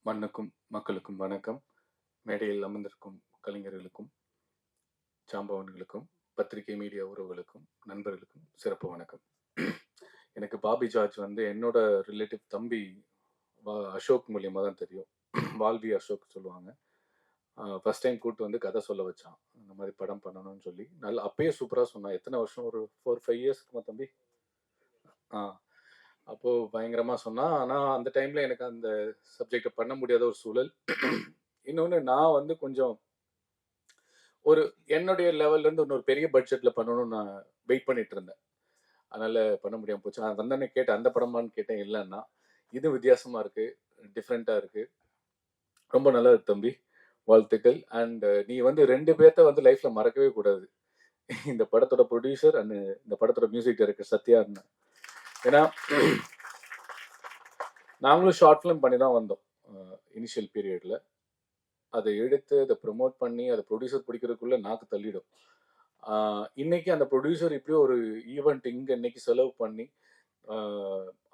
மண்ணுக்கும் மக்களுக்கும் வணக்கம். மேடையில் அமர்ந்திருக்கும் கலைஞர்களுக்கும் சாம்பவன்களுக்கும் பத்திரிகை மீடியா உறவுகளுக்கும் நண்பர்களுக்கும் சிறப்பு வணக்கம். எனக்கு பாபி ஜார்ஜ் வந்து என்னோட ரிலேட்டிவ் தம்பி அசோக் மூலியமாக தான் தெரியும். வால்வி அசோக் சொல்லுவாங்க. ஃபர்ஸ்ட் டைம் கூப்பிட்டு வந்து கதை சொல்ல வச்சான், இந்த மாதிரி படம் பண்ணணும்னு சொல்லி. நல்லா அப்பயே சூப்பராக சொன்னான். எத்தனை வருஷம், ஒரு 4-5 இயர்ஸ்க்குமா தம்பி? ஆ அப்போது பயங்கரமாக சொன்னான். ஆனால் அந்த டைமில் எனக்கு அந்த சப்ஜெக்டை பண்ண முடியாத ஒரு சூழல். இன்னொன்று, நான் வந்து கொஞ்சம் ஒரு என்னுடைய லெவல்ல இருந்து இன்னொரு பெரிய பட்ஜெட்ல பண்ணணும்னு நான் வெயிட் பண்ணிட்டு இருந்தேன். அதனால பண்ண முடியாம போச்சு. நான் வந்தோடனே கேட்டேன், அந்த படமான்னு கேட்டேன். இல்லைன்னா இது வித்தியாசமா இருக்கு, டிஃப்ரெண்டா இருக்கு, ரொம்ப நல்லா இருக்கு தம்பி, வாழ்த்துக்கள். அண்ட் நீ வந்து 2 பேர்த்த வந்து லைஃப்ல மறக்கவே கூடாது. இந்த படத்தோட ப்ரொடியூசர் அண்ட் இந்த படத்தோட மியூசிக் டைரக்டர் சத்யா. ஏன்னா நாங்களும் ஷார்ட் ஃபிலிம் பண்ணி தான் வந்தோம் இனிஷியல் பீரியட்ல. அதை எடுத்து அதை ப்ரொமோட் பண்ணி அதை ப்ரொடியூசர் பிடிக்கிறதுக்குள்ள நாக்கு தள்ளிடும். இன்னைக்கு அந்த ப்ரொடியூசர் இப்படி ஒரு ஈவெண்ட் இங்க இன்னைக்கு செலவு பண்ணி,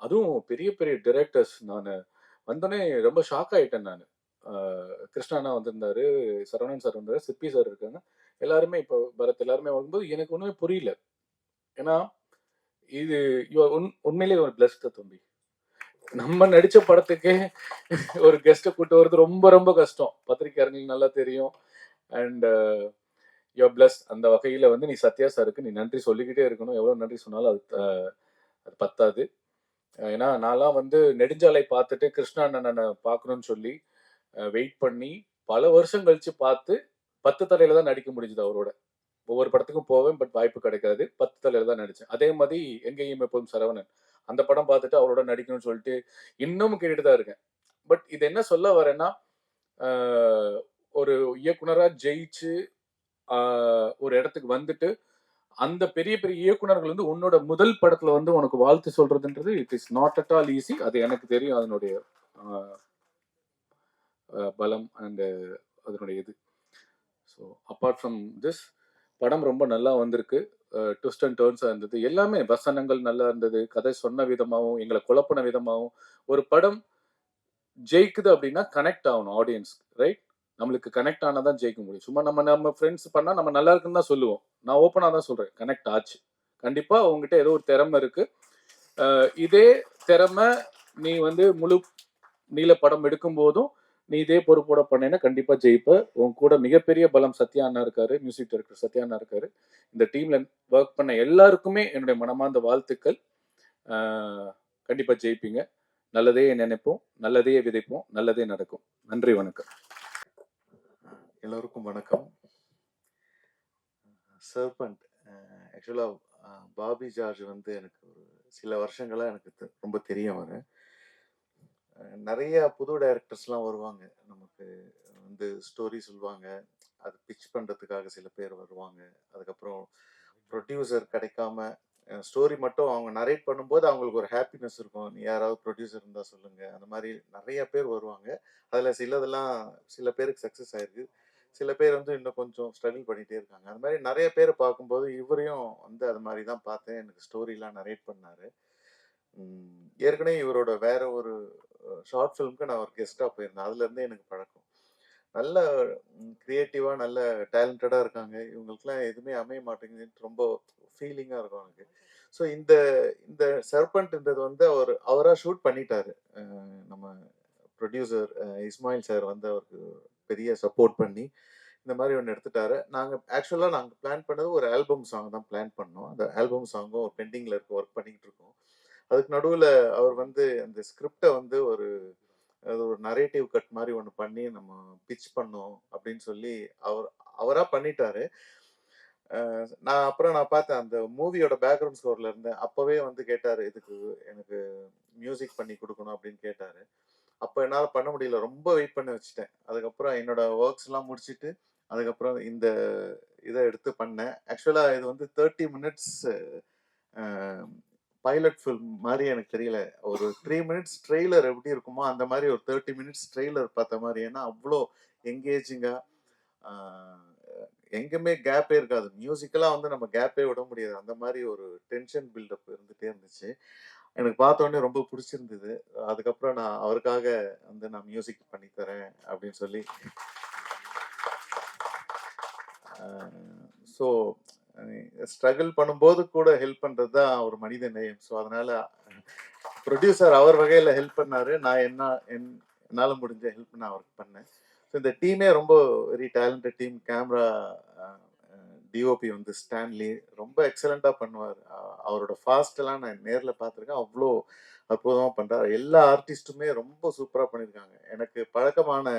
அதுவும் பெரிய பெரிய டிரெக்டர்ஸ். நான் வந்தோடனே ரொம்ப ஷாக் ஆயிட்டேன். நான் கிருஷ்ணாண்ணா வந்திருந்தாரு, சரவணன் சார் வந்தாரு, சிப்பி சார் இருக்காங்க, எல்லாருமே இப்போ பரத் எல்லாருமே வரும்போது எனக்கு ஒண்ணுமே புரியல. ஏன்னா இது உண்மையிலேயே ஒரு பிளஸ்ட் தம்பி. நம்ம நடிச்ச படத்துக்கே ஒரு கெஸ்ட்டை கூட்டு வர்றது ரொம்ப ரொம்ப கஷ்டம். பத்திரிக்கையாளர்களுக்கு நல்லா தெரியும். And you're plus. அந்த வகையில வந்து நீ சத்யா சாருக்கு நீ நன்றி சொல்லிக்கிட்டே இருக்கணும். எவ்வளவு நன்றி சொன்னாலும் அது பத்தாது. ஏன்னா நான்லாம் வந்து நெடுஞ்சாலை பார்த்துட்டு கிருஷ்ணா அண்ணனை பார்க்கணும்னு சொல்லி வெயிட் பண்ணி பல வருஷம் கழிச்சு பார்த்து 10 தலையில தான் நடிக்க முடிஞ்சது அவரோட. ஒவ்வொரு படத்துக்கும் போவேன், பட் வாய்ப்பு கிடைக்காது. 10 தலையில தான் நடிச்சேன். அதே மாதிரி எங்கேயும் எப்போதும் சரவணன், அந்த படம் பார்த்துட்டு அவரோட நடிக்கணும்னு சொல்லிட்டு இன்னமும் கேட்டுட்டு தான் இருக்கேன். பட் இது என்ன சொல்ல வரேன்னா, ஒரு இயக்குனரா ஜெயிச்சு ஒரு இடத்துக்கு வந்துட்டு அந்த பெரிய பெரிய இயக்குனர்கள் வந்து உன்னோட முதல் படத்துல வந்து உனக்கு வாழ்த்து சொல்றதுன்றது it is not at all easy. அது எனக்கு தெரியும், அதனுடைய பலம் அண்ட் அதனுடைய இது. ஸோ அப்பார்ட் ஃப்ரம் திஸ், படம் ரொம்ப நல்லா வந்திருக்கு. ட்விஸ்ட் அண்ட் டர்ன்ஸாக இருந்தது. எல்லாமே வசனங்கள் நல்லா இருந்தது, கதை சொன்ன விதமாகவும் எங்களை குழப்பின விதமாகவும். ஒரு படம் ஜெயிக்குது அப்படின்னா கனெக்ட் ஆகணும் ஆடியன்ஸ், ரைட்? நம்மளுக்கு கனெக்ட் ஆனால் தான் ஜெயிக்க முடியும். சும்மா நம்ம ஃப்ரெண்ட்ஸ் பண்ணால் நம்ம நல்லா இருக்குன்னு தான் சொல்லுவோம். நான் ஓப்பனாக தான் சொல்கிறேன், கனெக்ட் ஆச்சு. கண்டிப்பாக உங்ககிட்ட ஏதோ ஒரு திறமை இருக்கு. இதே திறமை நீ வந்து முழு நீல படம் எடுக்கும் போதும் நீ இதே பொறுப்போட பண்ணேன்னா கண்டிப்பா ஜெயிப்ப. உன் கூட மிகப்பெரிய பலம் சத்யா அண்ணா இருக்காரு, மியூசிக் டைரக்டர் சத்யா அண்ணா இருக்காரு. இந்த டீம்ல ஒர்க் பண்ண எல்லாருக்குமே என்னுடைய மனமார்ந்த வாழ்த்துக்கள். கண்டிப்பா ஜெயிப்பீங்க. நல்லதே நினைப்போம், நல்லதே விதைப்போம், நல்லதே நடக்கும். நன்றி, வணக்கம். எல்லோருக்கும் வணக்கம். சர்பண்ட், ஆக்சுவலாக பாபி ஜார்ஜ் வந்து எனக்கு ஒரு சில வருஷங்களாக எனக்கு ரொம்ப தெரியும். அவர் நிறைய புது டைரக்டர்ஸ்லாம் வருவாங்க, நமக்கு வந்து ஸ்டோரி சொல்லுவாங்க, அது பிச் பண்ணுறதுக்காக சில பேர் வருவாங்க. அதுக்கப்புறம் ப்ரொடியூசர் கிடைக்காம ஸ்டோரி மட்டும் அவங்க நரேட் பண்ணும்போது அவங்களுக்கு ஒரு ஹாப்பினஸ் இருக்கும். நீ யாராவது ப்ரொடியூசர் இருந்தால் சொல்லுங்கள், அந்த மாதிரி நிறைய பேர் வருவாங்க. அதில் சிலதெல்லாம் சில பேருக்கு சக்ஸஸ் ஆயிருக்கு, சில பேர் வந்து இன்னும் கொஞ்சம் ஸ்ட்ரகிள் பண்ணிகிட்டே இருக்காங்க. அந்த மாதிரி நிறைய பேர் பார்க்கும்போது இவரையும் வந்து அது மாதிரி தான் பார்த்தேன். எனக்கு ஸ்டோரிலாம் நரேட் பண்ணார். ஏற்கனவே இவரோட வேற ஒரு ஷார்ட் ஃபிலிம்க்கு நான் ஒரு கெஸ்ட்டாக போயிருந்தேன். அதுலேருந்தே எனக்கு பழக்கம். நல்ல கிரியேட்டிவாக நல்ல டேலண்டடாக இருக்காங்க. இவங்களுக்குலாம் எதுவுமே அமைய மாட்டேங்குதுன்னு ரொம்ப ஃபீலிங்காக இருக்கும் எனக்கு. ஸோ இந்த இந்த சர்பண்ட்ன்றது வந்து அவராக ஷூட் பண்ணிட்டாரு. நம்ம ப்ரொடியூசர் இஸ்மாயில் சார் வந்து அவருக்கு பெரிய சப்போர்ட் பண்ணி இந்த மாதிரி ஒன்று எடுத்துட்டாரு. நாங்கள் பிளான் பண்ணது ஒரு ஆல்பம் சாங் தான் பிளான் பண்ணோம். அந்த ஆல்பம் சாங்கும் ஒரு பெண்டிங்கில் இருக்க ஒர்க் பண்ணிக்கிட்டு இருக்கோம். அதுக்கு நடுவில் அவர் வந்து அந்த ஸ்கிரிப்டை வந்து ஒரு நரேட்டிவ் கட் மாதிரி ஒன்று பண்ணி நம்ம பிச் பண்ணோம் அப்படின்னு சொல்லி அவராக பண்ணிட்டாரு. நான் பார்த்தேன் அந்த மூவியோட பேக்ரவுண்ட் ஸ்கோர்ல இருந்தேன். அப்பவே வந்து கேட்டாரு, இதுக்கு எனக்கு மியூசிக் பண்ணி கொடுக்கணும் அப்படின்னு கேட்டாரு. அப்போ என்னால் பண்ண முடியல, ரொம்ப வெயிட் பண்ணி வச்சுட்டேன். அதுக்கப்புறம் என்னோட ஒர்க்ஸ் எல்லாம் முடிச்சுட்டு அதுக்கப்புறம் இந்த இதை எடுத்து பண்ணேன். ஆக்சுவலாக இது வந்து 30 மினிட்ஸ் பைலட் ஃபில்ம் மாதிரி எனக்கு தெரியல. ஒரு 3 மினிட்ஸ் ட்ரெய்லர் எப்படி இருக்குமோ அந்த மாதிரி ஒரு 30 மினிட்ஸ் ட்ரெய்லர் பார்த்த மாதிரி. ஏன்னா அவ்வளோ எங்கேஜிங்காக, எங்கேயுமே கேப்பே இருக்காது. மியூசிக்கெல்லாம் வந்து நம்ம கேப்பே விட முடியாது, அந்த மாதிரி ஒரு டென்ஷன் பில்டப் இருந்துகிட்டே இருந்துச்சு. எனக்கு பார்த்த உடனே ரொம்ப பிடிச்சிருந்தது. அதுக்கப்புறம் நான் அவருக்காக வந்து நான் மியூசிக் பண்ணி தரேன் அப்படின்னு சொல்லி ஸோ ஸ்ட்ரகிள் பண்ணும்போது கூட ஹெல்ப் பண்ணுறது தான் ஒரு மனித நேயம். ஸோ அதனால ப்ரொடியூசர் அவர் வகையில் ஹெல்ப் பண்ணாரு. நான் என்னால் முடிஞ்ச ஹெல்ப் நான் அவருக்கு பண்ணேன். ஸோ இந்த டீமே ரொம்ப very talented team. Camera DOP வந்து ஸ்டான்லி ரொம்ப எக்ஸலண்ட்டாக பண்ணுவார். அவரோட ஃபாஸ்ட்டெல்லாம் நான் நேரில் பார்த்துருக்கேன். அவ்வளோ அற்புதமாக பண்ணுறாரு. எல்லா ஆர்டிஸ்ட்டுமே ரொம்ப சூப்பராக பண்ணியிருக்காங்க. எனக்கு பழக்கமான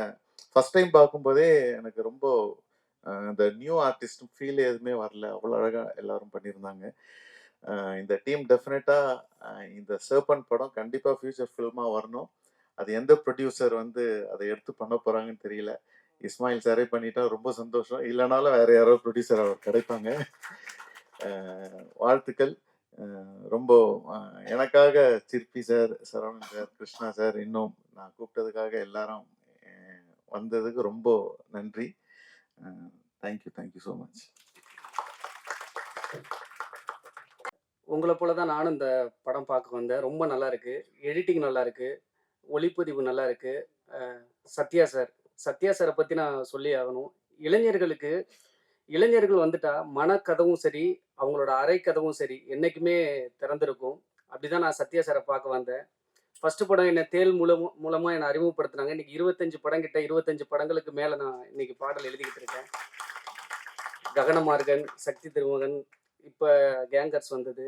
ஃபஸ்ட் டைம் பார்க்கும்போதே எனக்கு ரொம்ப இந்த நியூ ஆர்டிஸ்ட் ஃபீல் எதுவுமே வரல. அவ்வளோ அழகாக எல்லாரும் பண்ணியிருந்தாங்க. இந்த டீம் டெஃபினட்டாக இந்த சர்பன் படம் கண்டிப்பாக ஃபியூச்சர் ஃபில்மாக வரணும். அது எந்த ப்ரொடியூசர் வந்து அதை எடுத்து பண்ண போகிறாங்கன்னு தெரியல. இஸ்மாயில் சாரே பண்ணிட்டா ரொம்ப சந்தோஷம். இல்லைனாலும் வேற யாரோ ப்ரொடியூசர் அவர் கிடைப்பாங்க. வாழ்த்துக்கள். ரொம்ப எனக்காக சிற்பி sir, Saravanan sir, Krishna sir, இன்னும் நான் கூப்பிட்டதுக்காக எல்லாரும் வந்ததுக்கு ரொம்ப நன்றி. Thank you so much. உங்களை போல தான் நானும் இந்த படம் பார்க்க வந்தேன். ரொம்ப நல்லா இருக்கு. எடிட்டிங் நல்லா இருக்கு. ஒளிப்பதிவு நல்லா இருக்கு. சத்யா சாரை பற்றி நான் சொல்லி ஆகணும். இளைஞர்கள் வந்துட்டா மனக்கதவும் சரி, அவங்களோட அறை கதவும் சரி என்னைக்குமே திறந்திருக்கும். அப்படிதான் நான் சத்யா சாரை பார்க்க வந்தேன். ஃபர்ஸ்ட் படம் என்ன தேல் மூலமா என்னை அறிமுகப்படுத்தினாங்க. இன்னைக்கு 25 படம் கிட்ட 25 படங்களுக்கு மேலே நான் இன்னைக்கு பாடல் எழுதிக்கிட்டு இருக்கேன். ககனமார்கன், சக்தி திருமகன், இப்போ கேங்கர்ஸ் வந்தது,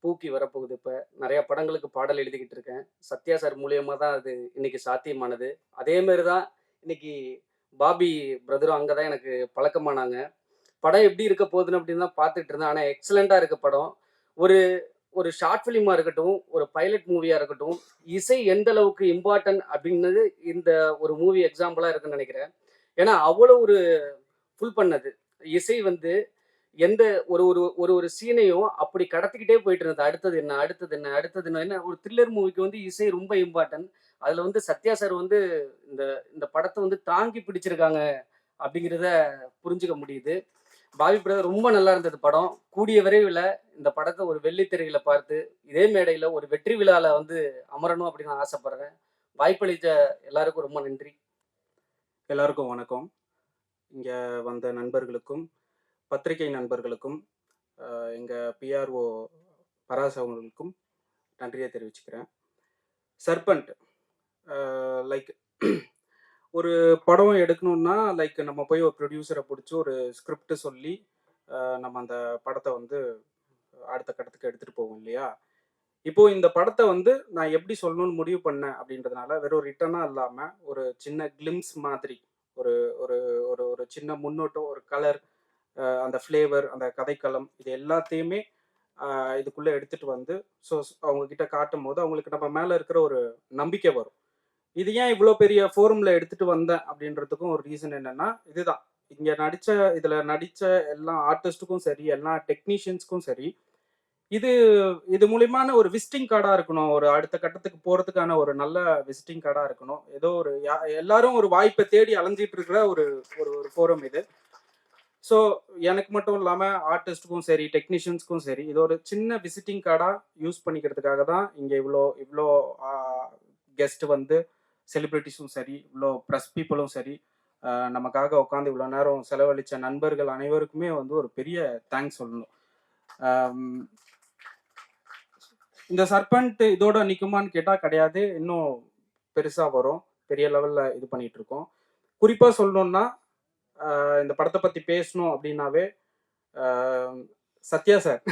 பூக்கி வரப்போகுது. இப்போ நிறைய படங்களுக்கு பாடல் எழுதிக்கிட்டு இருக்கேன். சத்யா சார் மூலியமாக தான் அது இன்னைக்கு சாத்தியமானது. அதேமாரி தான் இன்னைக்கு பாபி பிரதரும் அங்கே தான் எனக்கு பழக்கமானாங்க. படம் எப்படி இருக்க போகுதுன்னு அப்படின்னு தான் பார்த்துட்டு இருந்தேன். ஆனால் எக்ஸலண்ட்டாக இருக்க படம். ஒரு ஒரு ஷார்ட் ஃபிலிமாக இருக்கட்டும், ஒரு பைலட் மூவியாக இருக்கட்டும், இசை எந்த அளவுக்கு இம்பார்ட்டன்ட் அப்படின்னது இந்த ஒரு மூவி எக்ஸாம்பிளாக இருக்குன்னு நினைக்கிறேன். ஏன்னா அவ்வளோ ஒரு ஃபுல் பண்ணது இசை வந்து எந்த ஒரு ஒரு ஒரு ஒரு சீனையும் அப்படி கடத்திக்கிட்டே போயிட்டு இருந்தது. அடுத்தது என்ன ஒரு த்ரில்லர் மூவிக்கு வந்து இசை ரொம்ப இம்பார்ட்டன்ட். அதில் வந்து சத்யா சார் வந்து இந்த இந்த படத்தை வந்து தாங்கி பிடிச்சிருக்காங்க அப்படிங்கிறத புரிஞ்சுக்க முடியுது. பாபி பிரதர் ரொம்ப நல்லா இருந்தது படம். கூடிய விரைவில் இந்த படத்தை ஒரு வெள்ளித்திரையில பார்த்து இதே மேடையில் ஒரு வெற்றி விழாவில் வந்து அமரணும் அப்படின்னு நான் ஆசைப்படுறேன். வாய்ப்பளித்த எல்லாருக்கும் ரொம்ப நன்றி. எல்லாருக்கும் வணக்கம். இங்கே வந்த நண்பர்களுக்கும் பத்திரிகை நண்பர்களுக்கும் எங்கள் பிஆர்ஓ பராஸ் அவங்களுக்கும் நன்றியை தெரிவிச்சுக்கிறேன். சர்பண்ட் லைக் ஒரு படம் எடுக்கணும்னா லைக் நம்ம போய் ஒரு ப்ரொடியூசரை பிடிச்சி ஒரு ஸ்கிரிப்ட் சொல்லி நம்ம அந்த படத்தை வந்து அடுத்த கட்டத்துக்கு எடுத்துகிட்டு போவோம் இல்லையா. இப்போது இந்த படத்தை வந்து நான் எப்படி சொல்லணும்னு முடிவு பண்ணேன் அப்படின்றதுனால வெறும் ரிட்டனாக இல்லாமல் ஒரு சின்ன கிளிம்ஸ் மாதிரி ஒரு ஒரு ஒரு ஒரு சின்ன முன்னோட்டம், ஒரு கலர், அந்த ஃப்ளேவர், அந்த கதைக்களம், இது எல்லாத்தையுமே இதுக்குள்ளே எடுத்துகிட்டு வந்து ஸோ அவங்கக்கிட்ட காட்டும் போது அவங்களுக்கு நம்ம மேலே இருக்கிற ஒரு நம்பிக்கை வரும். இது ஏன் இவ்வளோ பெரிய ஃபோரமில் எடுத்துகிட்டு வந்தேன் அப்படின்றதுக்கும் ஒரு ரீசன் என்னென்னா இதுதான். இங்கே இதில் நடித்த எல்லா ஆர்டிஸ்ட்டுக்கும் சரி, எல்லா டெக்னீஷியன்ஸ்க்கும் சரி, இது மூலியமான ஒரு விசிட்டிங் கார்டாக இருக்கணும். ஒரு அடுத்த கட்டத்துக்கு போகிறதுக்கான ஒரு நல்ல விசிட்டிங் கார்டாக இருக்கணும். ஏதோ ஒரு எல்லாரும் ஒரு வாய்ப்பை தேடி அலைஞ்சிட்டு இருக்கிற ஒரு ஒரு ஃபோரம் இது. ஸோ எனக்கு மட்டும் இல்லாமல் ஆர்டிஸ்ட்டுக்கும் சரி, டெக்னீஷியன்ஸ்க்கும் சரி, இது ஒரு சின்ன விசிட்டிங் கார்டாக யூஸ் பண்ணிக்கிறதுக்காக தான் இங்கே இவ்வளோ கெஸ்ட் வந்து செலிப்ரிட்டிஸும் சரி, இவ்வளோ ப்ரெஸ் பீப்புளும் சரி, நமக்காக உட்காந்து இவ்வளோ நேரம் செலவழித்த நண்பர்கள் அனைவருக்குமே வந்து ஒரு பெரிய தேங்க்ஸ் சொல்லணும். இந்த சர்பண்ட் இதோட நிற்குமான்னு கேட்டால் கிடையாது. இன்னும் பெருசாக வரும். பெரிய லெவலில் இது பண்ணிகிட்டு இருக்கோம். குறிப்பாக சொல்லணுன்னா இந்த படத்தை பற்றி பேசணும் அப்படின்னாவே சத்யா சார்,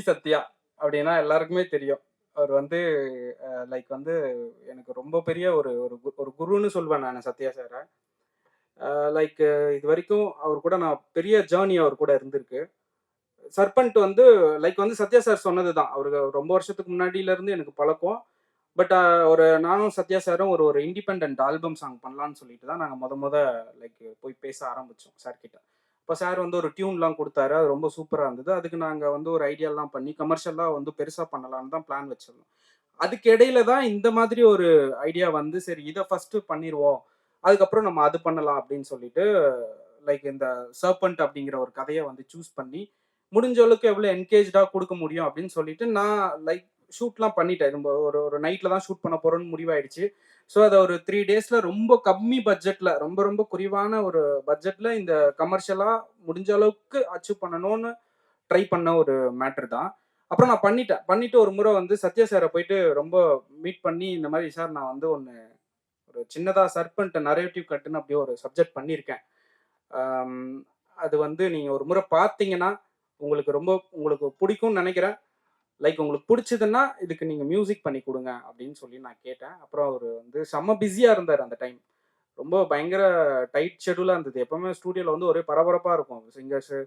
சத்யா அப்படின்னா எல்லாருக்குமே தெரியும். அவர் வந்து லைக் வந்து எனக்கு ரொம்ப பெரிய ஒரு குருன்னு சொல்வேன் நான் சத்யா சாரை. லைக் இது வரைக்கும் அவர் கூட நான் பெரிய ஜேர்னி அவர் கூட இருந்திருக்கு. சர்பண்ட் வந்து லைக் வந்து சத்யா சார் சொன்னது தான். அவருக்கு ரொம்ப வருஷத்துக்கு முன்னாடியிலேருந்து எனக்கு பழக்கம். பட் நானும் சத்யா சாரும் ஒரு இண்டிபெண்ட் ஆல்பம் சாங் பண்ணலான்னு சொல்லிட்டு தான் நாங்கள் லைக் போய் பேச ஆரம்பித்தோம் சார்கிட்ட. இப்போ சார் வந்து ஒரு டியூன்லாம் கொடுத்தாரு. அது ரொம்ப சூப்பராக இருந்தது. அதுக்கு நாங்கள் வந்து ஒரு ஐடியாலாம் பண்ணி கமர்ஷியலாக வந்து பெருசாக பண்ணலான்னு தான் பிளான் வச்சிருந்தோம். அதுக்கு இடையில தான் இந்த மாதிரி ஒரு ஐடியா வந்து சரி இதை ஃபஸ்ட்டு பண்ணிடுவோம், அதுக்கப்புறம் நம்ம அது பண்ணலாம் அப்படின்னு சொல்லிட்டு லைக் இந்த சர்பண்ட் அப்படிங்கிற ஒரு கதையை வந்து சூஸ் பண்ணி முடிஞ்ச அளவுக்கு எவ்வளோ என்கேஜாக கொடுக்க முடியும் அப்படின்னு சொல்லிட்டு நான் லைக் ஷூட்லாம் பண்ணிட்டேன். நம்ம ஒரு ஒரு நைட்டில் தான் ஷூட் பண்ண போகிறோன்னு முடிவாயிடுச்சு. ஸோ அதை ஒரு 3 டேஸில் ரொம்ப கம்மி பட்ஜெட்டில், ரொம்ப ரொம்ப குறைவான ஒரு பட்ஜெட்டில் இந்த கமர்ஷியலாக முடிஞ்ச அளவுக்கு அச்சீவ் பண்ணணும்னு ட்ரை பண்ண ஒரு மேட்ரு தான். அப்புறம் நான் பண்ணிட்டு ஒரு முறை வந்து சத்யா சாரை போயிட்டு ரொம்ப மீட் பண்ணி, இந்த மாதிரி சார் நான் வந்து ஒரு சின்னதாக சர்பண்ட் நரேட்டிவ் கட்டுன்னு அப்படியே ஒரு சப்ஜெக்ட் பண்ணியிருக்கேன். அது வந்து நீங்கள் ஒரு முறை பார்த்தீங்கன்னா உங்களுக்கு பிடிக்கும்னு நினைக்கிறேன். லைக் உங்களுக்கு பிடிச்சதுன்னா இதுக்கு நீங்கள் மியூசிக் பண்ணி கொடுங்க அப்படின்னு சொல்லி நான் கேட்டேன். அப்புறம் அவர் வந்து செம்ம பிஸியாக இருந்தார் அந்த டைம். ரொம்ப பயங்கர டைட் ஷெடியூலாக இருந்தது. எப்போவுமே ஸ்டூடியோவில் வந்து ஒரே பரபரப்பாக இருக்கும். சிங்கர்ஸு,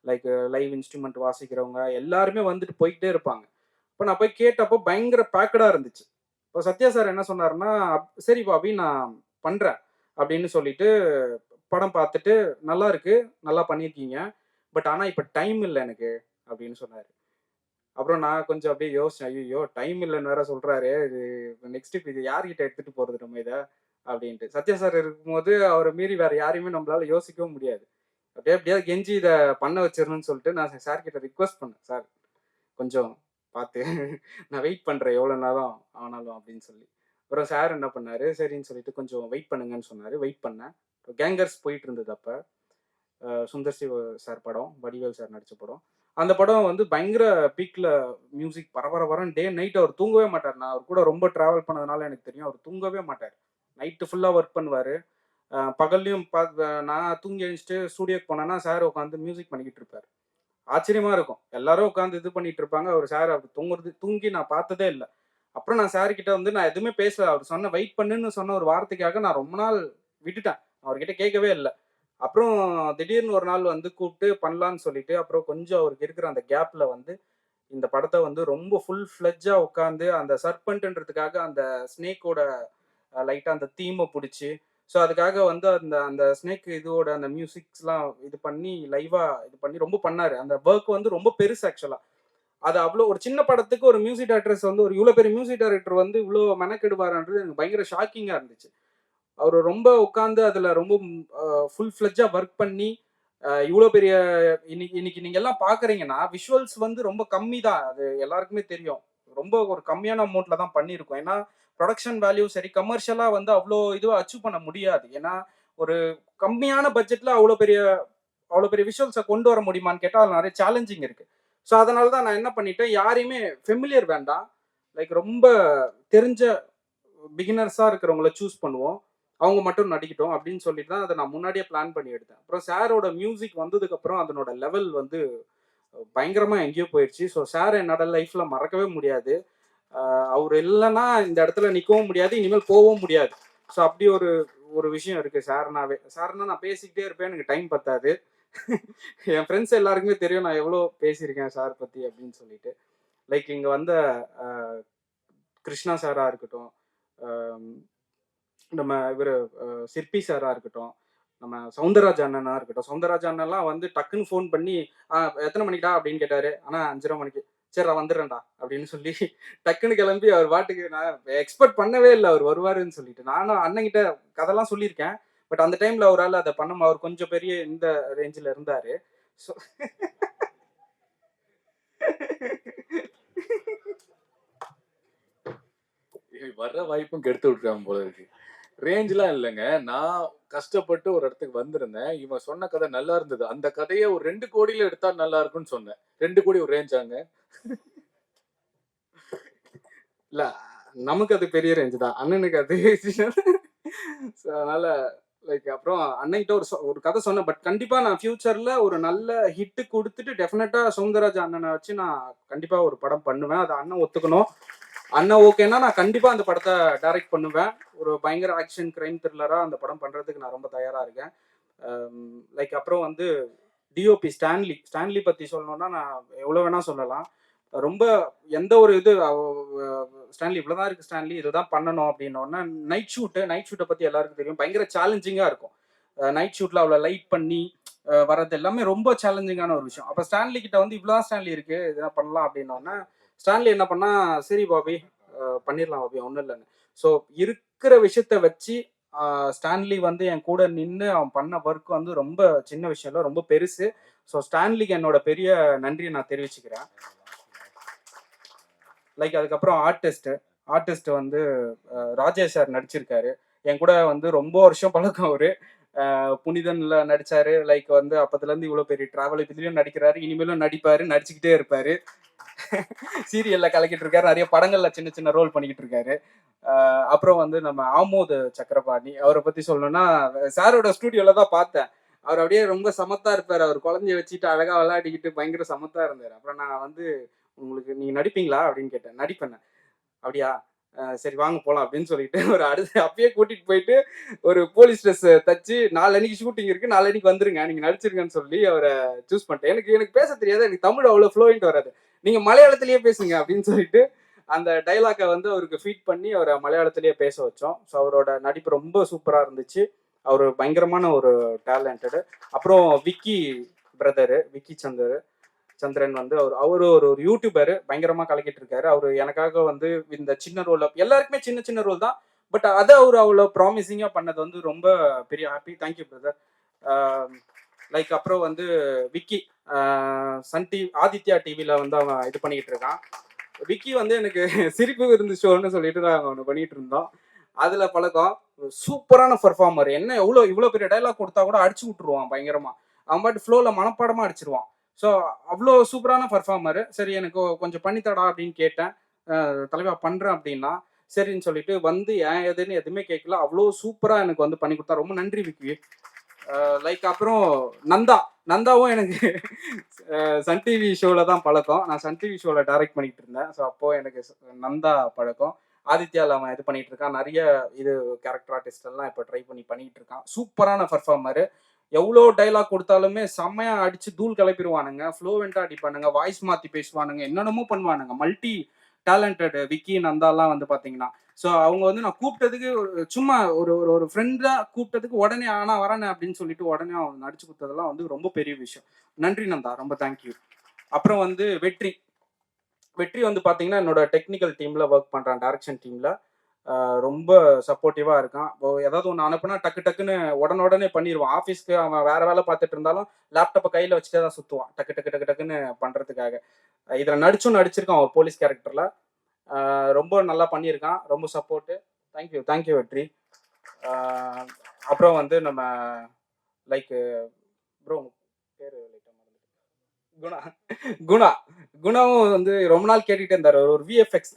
லைக் லைவ் இன்ஸ்ட்ருமெண்ட் வாசிக்கிறவங்க எல்லாருமே வந்துட்டு போய்கிட்டே இருப்பாங்க. இப்போ நான் போய் கேட்டப்போ பயங்கர பேக்கடாக இருந்துச்சு. இப்போ சத்யா சார் என்ன சொன்னாருன்னா, சரி பாபி நான் பண்ணுறேன் அப்படின்னு சொல்லிட்டு படம் பார்த்துட்டு, நல்லா இருக்கு, நல்லா பண்ணியிருக்கீங்க, பட் ஆனால் இப்போ டைம் இல்லை எனக்கு அப்படின்னு சொன்னார். அப்புறம் நான் கொஞ்சம் அப்படியே யோசிச்சேன், ஐயோ டைம் இல்லைன்னு வேற சொல்றாரு, இது நெக்ஸ்ட் இது யார்கிட்ட எடுத்துட்டு போறது நம்ம இதை அப்படின்ட்டு. சத்யா சார் இருக்கும்போது அவரை மீறி வேற யாரையுமே நம்மளால யோசிக்கவும் முடியாது. எப்படியாவது கெஞ்சி இதை பண்ண வச்சிடணும்னு சொல்லிட்டு நான் சார் கிட்ட ரிக்வஸ்ட் பண்ணேன், சார் கொஞ்சம் பார்த்து நான் வெயிட் பண்றேன் எவ்வளோ நேரம் ஆனாலும் அப்படின்னு சொல்லி. அப்புறம் சார் என்ன பண்ணாரு, சரின்னு சொல்லிட்டு கொஞ்சம் வெயிட் பண்ணுங்கன்னு சொன்னாரு. வெயிட் பண்ணேன். கேங்கர்ஸ் போயிட்டு இருந்தது அப்போ. சுந்தர் சி சார் படம், வடிவேல் சார் நடித்த படம். அந்த படம் வந்து பயங்கர பீக்கில் மியூசிக் பரபரன்னு டே நைட் அவர் தூங்கவே மாட்டார். நான் அவர் கூட ரொம்ப ட்ராவல் பண்ணதுனால எனக்கு தெரியும், அவர் தூங்கவே மாட்டார். நைட்டு ஃபுல்லாக ஒர்க் பண்ணுவார். பகல்லையும் நான் தூங்கி எழுந்துட்டு ஸ்டூடியோக்கு போனேன்னா சார் உட்காந்து மியூசிக் பண்ணிக்கிட்டு இருப்பார். ஆச்சரியமா இருக்கும். எல்லாரும் உட்காந்து இது பண்ணிட்டு இருப்பாங்க, அவர் சார் அவர் தூங்கி நான் பார்த்ததே இல்லை. அப்புறம் நான் சார் கிட்ட வந்து நான் எதுவுமே பேசல. அவர் சொன்ன வெயிட் பண்ணுன்னு சொன்ன ஒரு வார்த்தைக்காக நான் ரொம்ப நாள் விட்டுட்டேன், அவர்கிட்ட கேட்கவே இல்லை. அப்புறம் திடீர்னு ஒரு நாள் வந்து கூப்பிட்டு பண்ணலான்னு சொல்லிட்டு, அப்புறம் கொஞ்சம் அவருக்கு இருக்கிற அந்த கேப்ல வந்து இந்த படத்தை வந்து ரொம்ப ஃபுல் ஃப்ளெட்ஜா உட்காந்து அந்த சர்பண்ட்ன்றதுக்காக அந்த ஸ்னேக்கோட லைட்டாக அந்த தீமை பிடிச்சி, ஸோ அதுக்காக வந்து அந்த அந்த ஸ்னேக் இதோட அந்த மியூசிக்ஸ்லாம் இது பண்ணி லைவாக இது பண்ணி ரொம்ப பண்ணார். அந்த ஒர்க் வந்து ரொம்ப பெருசு ஆக்சுவலாக. அது அவ்வளோ ஒரு சின்ன படத்துக்கு ஒரு மியூசிக் டைரக்டர்ஸ் வந்து ஒரு இவ்வளோ பெரிய மியூசிக் டைரக்டர் வந்து இவ்வளோ மெனக்கெடுவாருன்றது எனக்கு பயங்கர ஷாக்கிங்காக இருந்துச்சு. அவர் ரொம்ப உட்காந்து அதில் ரொம்ப ஃபுல் ஃப்ளெட்ஜாக ஒர்க் பண்ணி இவ்வளோ பெரிய இன்னைக்கு நீங்கள் எல்லாம் பார்க்குறீங்கன்னா விஷுவல்ஸ் வந்து ரொம்ப கம்மி தான், அது எல்லாருக்குமே தெரியும். ரொம்ப ஒரு கம்மியான அமௌண்ட்டில் தான் பண்ணியிருக்கோம். ஏன்னா ப்ரொடக்ஷன் வேல்யூ சரி, கமர்ஷியலாக வந்து அவ்வளோ இதுவாக அச்சீவ் பண்ண முடியாது. ஏன்னா ஒரு கம்மியான பட்ஜெட்டில் அவ்வளோ பெரிய விஷுவல்ஸை கொண்டு வர முடியுமான்னு கேட்டால் அது நிறைய சேலஞ்சிங் இருக்குது. ஸோ அதனால தான் நான் என்ன பண்ணிட்டேன், யாரையுமே ஃபெமிலியர் வேண்டாம், லைக் ரொம்ப தெரிஞ்ச பிகினர்ஸாக இருக்கிறவங்கள சூஸ் பண்ணுவோம், அவங்க மட்டும் நடிக்கட்டும் அப்படின்னு சொல்லிட்டு தான் அதை நான் முன்னாடியே பிளான் பண்ணி எடுத்தேன். அப்புறம் சாரோட மியூசிக் வந்ததுக்கப்புறம் அதனோட லெவல் வந்து பயங்கரமாக எங்கேயோ போயிடுச்சு. ஸோ சார் என்னோட லைஃப்பில் மறக்கவே முடியாது. அவர் இல்லைன்னா இந்த இடத்துல நிற்கவும் முடியாது, இனிமேல் போகவும் முடியாது. ஸோ அப்படி ஒரு விஷயம் இருக்குது. சார்னா நான் பேசிக்கிட்டே இருப்பேன், எனக்கு டைம் பத்தாது. என் ஃப்ரெண்ட்ஸ் எல்லாருக்குமே தெரியும் நான் எவ்வளோ பேசியிருக்கேன் சார் பற்றி அப்படின்னு சொல்லிட்டு. லைக் இங்கே வந்த கிருஷ்ணா சாராக இருக்கட்டும், நம்ம இவர் சிற்பி சாராக இருக்கட்டும், நம்ம சவுந்தரராஜ் அண்ணனா இருக்கட்டும். சவுந்தரராஜ் அண்ணன்லாம் வந்து டக்குன்னு ஃபோன் பண்ணி எத்தனை மணிக்கா அப்படின்னு கேட்டார். ஆனால் 5:30 மணிக்கு. சரி நான் வந்துடுறேன்டா அப்படின்னு சொல்லி டக்குன்னு கிளம்பி அவர் பாட்டுக்கு, நான் எக்ஸ்பெக்ட் பண்ணவே இல்லை அவர் வருவாருன்னு சொல்லிட்டு. நானும் அண்ணங்கிட்ட கதைலாம் சொல்லியிருக்கேன், பட் அந்த டைமில் அவரால் அதை பண்ண, அவர் கொஞ்சம் பெரிய இந்த ரேஞ்சில் இருந்தார். ஸோ வர்ற வாய்ப்பும் கெடுத்து விட்டுருக்காங்க போல இருக்கு. ரேஞ்செலாம் இல்லைங்க, நான் கஷ்டப்பட்டு ஒரு இடத்துக்கு வந்திருந்தேன். இவன் சொன்ன கதை நல்லா இருந்தது, அந்த கதையை ஒரு 2 கோடியில் எடுத்தா நல்லா இருக்கும்னு சொன்னேன். 2 கோடி ஒரு ரேஞ்சாங்க? இல்லை, நமக்கு அது பெரிய ரேஞ்சு தான், அண்ணனுக்கு அது. ஸோ அதனால லைக் அப்புறம் அண்ணன்கிட்ட ஒரு கதை சொன்னேன். பட் கண்டிப்பாக நான் ஃபியூச்சரில் ஒரு நல்ல ஹிட்டு கொடுத்துட்டு டெஃபினட்டாக சவுந்தரராஜ் அண்ணனை வச்சு நான் கண்டிப்பாக ஒரு படம் பண்ணுவேன். அதை அண்ணன் ஒத்துக்கணும். அண்ணன் ஓகேன்னா நான் கண்டிப்பாக அந்த படத்தை டைரக்ட் பண்ணுவேன். ஒரு பயங்கர ஆக்ஷன் கிரைம் த்ரில்லராக அந்த படம் பண்ணுறதுக்கு நான் ரொம்ப தயாராக இருக்கேன். லைக் அப்புறம் வந்து டிஓபி ஸ்டான்லி பற்றி சொல்லணுன்னா நான் எவ்வளோ வேணால் சொல்லலாம். ரொம்ப எந்த ஒரு இது ஸ்டான்லி இவ்வளோதான் இருக்குது, ஸ்டான்லி இதுதான் பண்ணணும் அப்படின்னோன்னா, நைட் ஷூட்டை பற்றி எல்லாருக்கும் தெரியும், பயங்கர சேலஞ்சிங்காக இருக்கும். நைட் ஷூட்டில் அவ்வளோ லைட் பண்ணி வர்றது எல்லாமே ரொம்ப சேலஞ்சிங்கான ஒரு விஷயம். அப்போ ஸ்டான்லி கிட்ட வந்து இவ்வளோதான் ஸ்டான்லி இருக்குது, இதெல்லாம் பண்ணலாம் அப்படின்னோன்னா, ஸ்டான்லி என்ன பண்ணா, சரி பாபி பண்ணிடலாம் பாபி, ஒன்றும் இல்லைன்னு. ஸோ இருக்கிற விஷயத்த வச்சு ஸ்டான்லி வந்து என் கூட நின்று அவன் பண்ண ஒர்க் வந்து ரொம்ப சின்ன விஷயம் இல்லை, ரொம்ப பெருசு. ஸோ ஸ்டான்லிக்கு என்னோட பெரிய நன்றியை நான் தெரிவிச்சுக்கிறேன். லைக் அதுக்கப்புறம் ஆர்டிஸ்ட் வந்து ராஜேஷ் சார் நடிச்சிருக்காரு. என் கூட வந்து ரொம்ப வருஷம் பழக்கம் அவரு. புனிதன்ல நடிச்சாரு. லைக் வந்து அப்பத்துலேருந்து இவ்வளோ பெரிய டிராவல் இதுலயும் நடிக்கிறாரு, இனிமேலும் நடிப்பாரு, நடிச்சுக்கிட்டே இருப்பாரு. சீரியல்ல கலக்கிட்டு இருக்காரு, நிறைய படங்கள்ல சின்ன சின்ன ரோல் பண்ணிக்கிட்டு இருக்காரு. அப்புறம் வந்து நம்ம ஆமோத் சக்கரபாணி, அவரை பத்தி சொல்லணும்னா சாரோட ஸ்டூடியோல தான் பார்த்தேன். அவர் அப்படியே ரொம்ப சமத்தா இருப்பாரு. அவர் குழந்தைய வச்சுட்டு அழகா விளையாடிக்கிட்டு பயங்கர சமத்தா இருந்தாரு. அப்புறம் நான் வந்து உங்களுக்கு நீங்க நடிப்பீங்களா அப்படின்னு கேட்டேன். நடிப்பேன். அப்படியா, சரி வாங்க போலாம் அப்படின்னு சொல்லிட்டு ஒரு அடுத்து அப்பயே கூட்டிட்டு போயிட்டு ஒரு போலீஸ் ட்ரெஸ் தச்சு 4 அன்னைக்கு ஷூட்டிங் இருக்கு, 4 அன்னைக்கு வந்துருங்க, நீங்க நடிச்சிருங்கன்னு சொல்லி அவரை சூஸ் பண்ணிட்டேன். எனக்கு பேச தெரியாது, எனக்கு தமிழ் அவ்வளவு ஃப்ளூயண்ட் வராது, நீங்க மலையாளத்திலேயே பேசுங்க அப்படின்னு சொல்லிட்டு அந்த டைலாக்கை வந்து அவருக்கு ஃபீட் பண்ணி அவரை மலையாளத்திலேயே பேச வச்சோம். ஸோ அவரோட நடிப்பு ரொம்ப சூப்பரா இருந்துச்சு. அவர் பயங்கரமான ஒரு டேலண்டடு. அப்புறம் விக்கி பிரதரு, விக்கி சந்திரன் வந்து அவரு ஒரு யூடியூபர், பயங்கரமா கலக்கிட்டு இருக்காரு. அவரு எனக்காக வந்து இந்த சின்ன ரோல், எல்லாருக்குமே சின்ன சின்ன ரோல் தான், பட் அதை அவரு அவ்வளோ ப்ராமிசிங்கா பண்ணது வந்து ரொம்ப பெரிய ஹாப்பி. Thank you brother. லைக் அப்புறம் வந்து விக்கி சன் டிவி ஆதித்யா டிவியில் வந்து அவன் இது பண்ணிக்கிட்டு இருக்கான். விக்கி வந்து எனக்கு சிரிப்பு விருந்து ஷோன்னு சொல்லிட்டு நாங்கள் ஒன்று பண்ணிட்டு இருந்தோம். அதில் பழக்கம். சூப்பரான பர்ஃபார்மர். என்ன இவ்வளோ பெரிய டைலாக் கொடுத்தா கூட அடிச்சு விட்டுருவான் பயங்கரமா. அவன் பாட்டு ஃப்ளோவில் மனப்பாடமாக அடிச்சிருவான். ஸோ அவ்வளோ சூப்பரான பர்ஃபார்மரு. சரி எனக்கு கொஞ்சம் பண்ணித்தடா அப்படின்னு கேட்டேன். தலைவா பண்ணுறேன் அப்படின்னா சரின்னு சொல்லிட்டு வந்து ஏன் எதுன்னு எதுவுமே கேட்கல, அவ்வளோ சூப்பராக எனக்கு வந்து பண்ணி கொடுத்தா. ரொம்ப நன்றி விக்கி. லைக் அப்புறம் நந்தாவும் எனக்கு சன் டிவி ஷோவில் தான் பழக்கம். நான் சன் டிவி ஷோவில் டைரக்ட் பண்ணிட்டு இருந்தேன். ஸோ அப்போது எனக்கு நந்தா பழக்கம். ஆதித்யாவில் அவன் இது பண்ணிட்டு இருக்கான். நிறைய இது கேரக்டர் ஆர்டிஸ்ட் எல்லாம் இப்போ ட்ரை பண்ணிட்டு இருக்கான். சூப்பரான பர்ஃபார்மரு. எவ்வளோ டைலாக் கொடுத்தாலுமே செம்மையா அடிச்சு தூள் கிளப்பிடுவானுங்க. ஃப்ளூவெண்டா அடிப்பானுங்க, வாய்ஸ் மாத்தி பேசுவானுங்க, என்னென்னமோ பண்ணுவானுங்க. மல்டி டேலண்டட் விக்கி நந்தாலாம் வந்து பாத்தீங்கன்னா. ஸோ அவங்க வந்து நான் கூப்பிட்டதுக்கு சும்மா ஒரு ஃப்ரெண்டா கூப்பிட்டதுக்கு உடனே வரேன் அப்படின்னு சொல்லிட்டு உடனே அவன் நடிச்சு கொடுத்ததெல்லாம் வந்து ரொம்ப பெரிய விஷயம். நன்றி நந்தா, ரொம்ப தேங்க்யூ. அப்புறம் வந்து வெற்றி வந்து பாத்தீங்கன்னா என்னோட டெக்னிக்கல் டீம்ல ஒர்க் பண்றான், டைரக்ஷன் டீம்ல. ரொம்ப சப்போர்ட்டிவா இருக்கான். ஏதாவது ஒன்று அனுப்புனா டக்குன்னு உடனே பண்ணிடுவான். ஆஃபீஸ்க்கு அவன் வேற வேலை பார்த்துட்டு இருந்தாலும் லேப்டாப்பை கையில் வச்சுட்டே தான் சுற்றுவான், டக்குன்னு பண்ணுறதுக்காக. இதில் நடிச்சிருக்கான் ஒரு போலீஸ் கேரக்டரில். ரொம்ப நல்லா பண்ணியிருக்கான். ரொம்ப சப்போர்ட்டு. தேங்க்யூ வெற்றி. அப்புறம் வந்து நம்ம லைக் ப்ரோ பேர் குணாவும் வந்து ரொம்ப நாள் கேட்டுக்கிட்டே இருந்தார். ஒரு விஎஃப்எக்ஸ்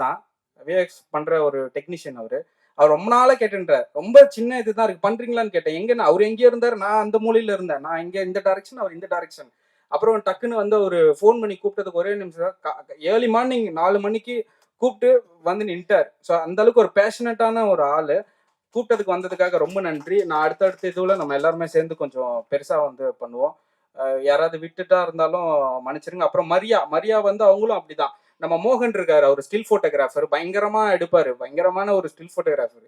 பண்ற ஒரு டெக்னீஷியன். அவர் ரொம்ப நாளா கேட்டுன்றார். ரொம்ப சின்ன இதுதான் இருக்கு, பண்றீங்களான்னு கேட்டேன். எங்க அவர் எங்கேயோ இருந்தார், நான் அந்த மூலையில இருந்தேன். நான் இங்க இந்த டைரக்ஷன், அவர் இந்த டைரக்ஷன். அப்புறம் டக்குன்னு வந்து ஒரு ஃபோன் பண்ணி கூப்பிட்டதுக்கு ஒரே நிமிஷம், ஏர்லி மார்னிங் 4 மணிக்கு கூப்பிட்டு வந்து நின்ட்டார். ஸோ அந்த அளவுக்கு ஒரு பேஷனட்டான ஒரு ஆளு. கூப்பிட்டதுக்கு வந்ததுக்காக ரொம்ப நன்றி. நான் அடுத்தடுத்த இதுல நம்ம எல்லாருமே சேர்ந்து கொஞ்சம் பெருசா வந்து பண்ணுவோம். யாராவது விட்டுட்டா இருந்தாலும் மன்னிச்சிருங்க. அப்புறம் மரியா வந்து அவங்களும் அப்படிதான். நம்ம மோகன் இருக்காரு, அவர் ஸ்டில் போட்டோகிராஃபர், பயங்கரமா எடுப்பாரு, பயங்கரமான ஒரு ஸ்டில் போட்டோகிராஃபர்.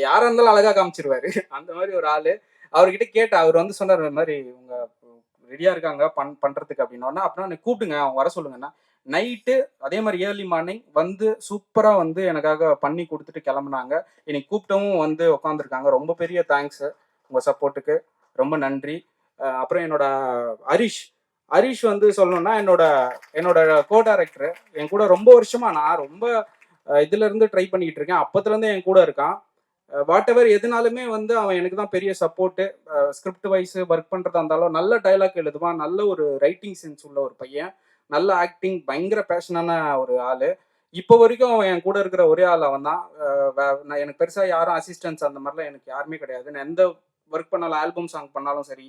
யாரா இருந்தாலும் அழகா காமிச்சிருவாரு. அந்த மாதிரி ஒரு ஆளு. அவர்கிட்ட கேட்டேன், அவர் வந்து சொன்னார், இந்த மாதிரி உங்க ரெடியா இருக்காங்க பண்றதுக்கு அப்படின்னா, அப்படின்னா கூப்பிடுங்க, அவங்க வர சொல்லுங்கன்னா. நைட்டு அதே மாதிரி ஏர்லி மார்னிங் வந்து சூப்பரா வந்து எனக்காக பண்ணி கொடுத்துட்டு கிளம்புனாங்க. இன்னைக்கு கூப்பிட்டவும் வந்து உட்காந்துருக்காங்க. ரொம்ப பெரிய தேங்க்ஸ் உங்க சப்போர்ட்டுக்கு, ரொம்ப நன்றி. அப்புறம் என்னோட ஹரிஷ் வந்து சொல்லணும்னா என்னோட கோ டைரக்டர். என் கூட ரொம்ப வருஷமா நான் ரொம்ப இதுல இருந்து ட்ரை பண்ணிக்கிட்டு இருக்கேன். அப்பத்துல இருந்து என் கூட இருக்கான். வாட் எவர் எதுனாலுமே வந்து அவன் எனக்கு தான் பெரிய சப்போர்ட்டு. ஸ்கிரிப்ட் வைஸ் ஒர்க் பண்றதா இருந்தாலும் நல்ல டைலாக் எழுதுவான், நல்ல ஒரு ரைட்டிங் சென்ஸ் உள்ள ஒரு பையன், நல்ல ஆக்டிங், பயங்கர பேஷனான ஒரு ஆளு. இப்போ வரைக்கும் அவன் என் கூட இருக்கிற ஒரே ஆள் அவன் தான். நான் எனக்கு பெருசா யாரும் அசிஸ்டன்ஸ் அந்த மாதிரிலாம் எனக்கு யாருமே கிடையாது. நான் எந்த ஒர்க் பண்ணாலும், ஆல்பம் சாங் பண்ணாலும் சரி,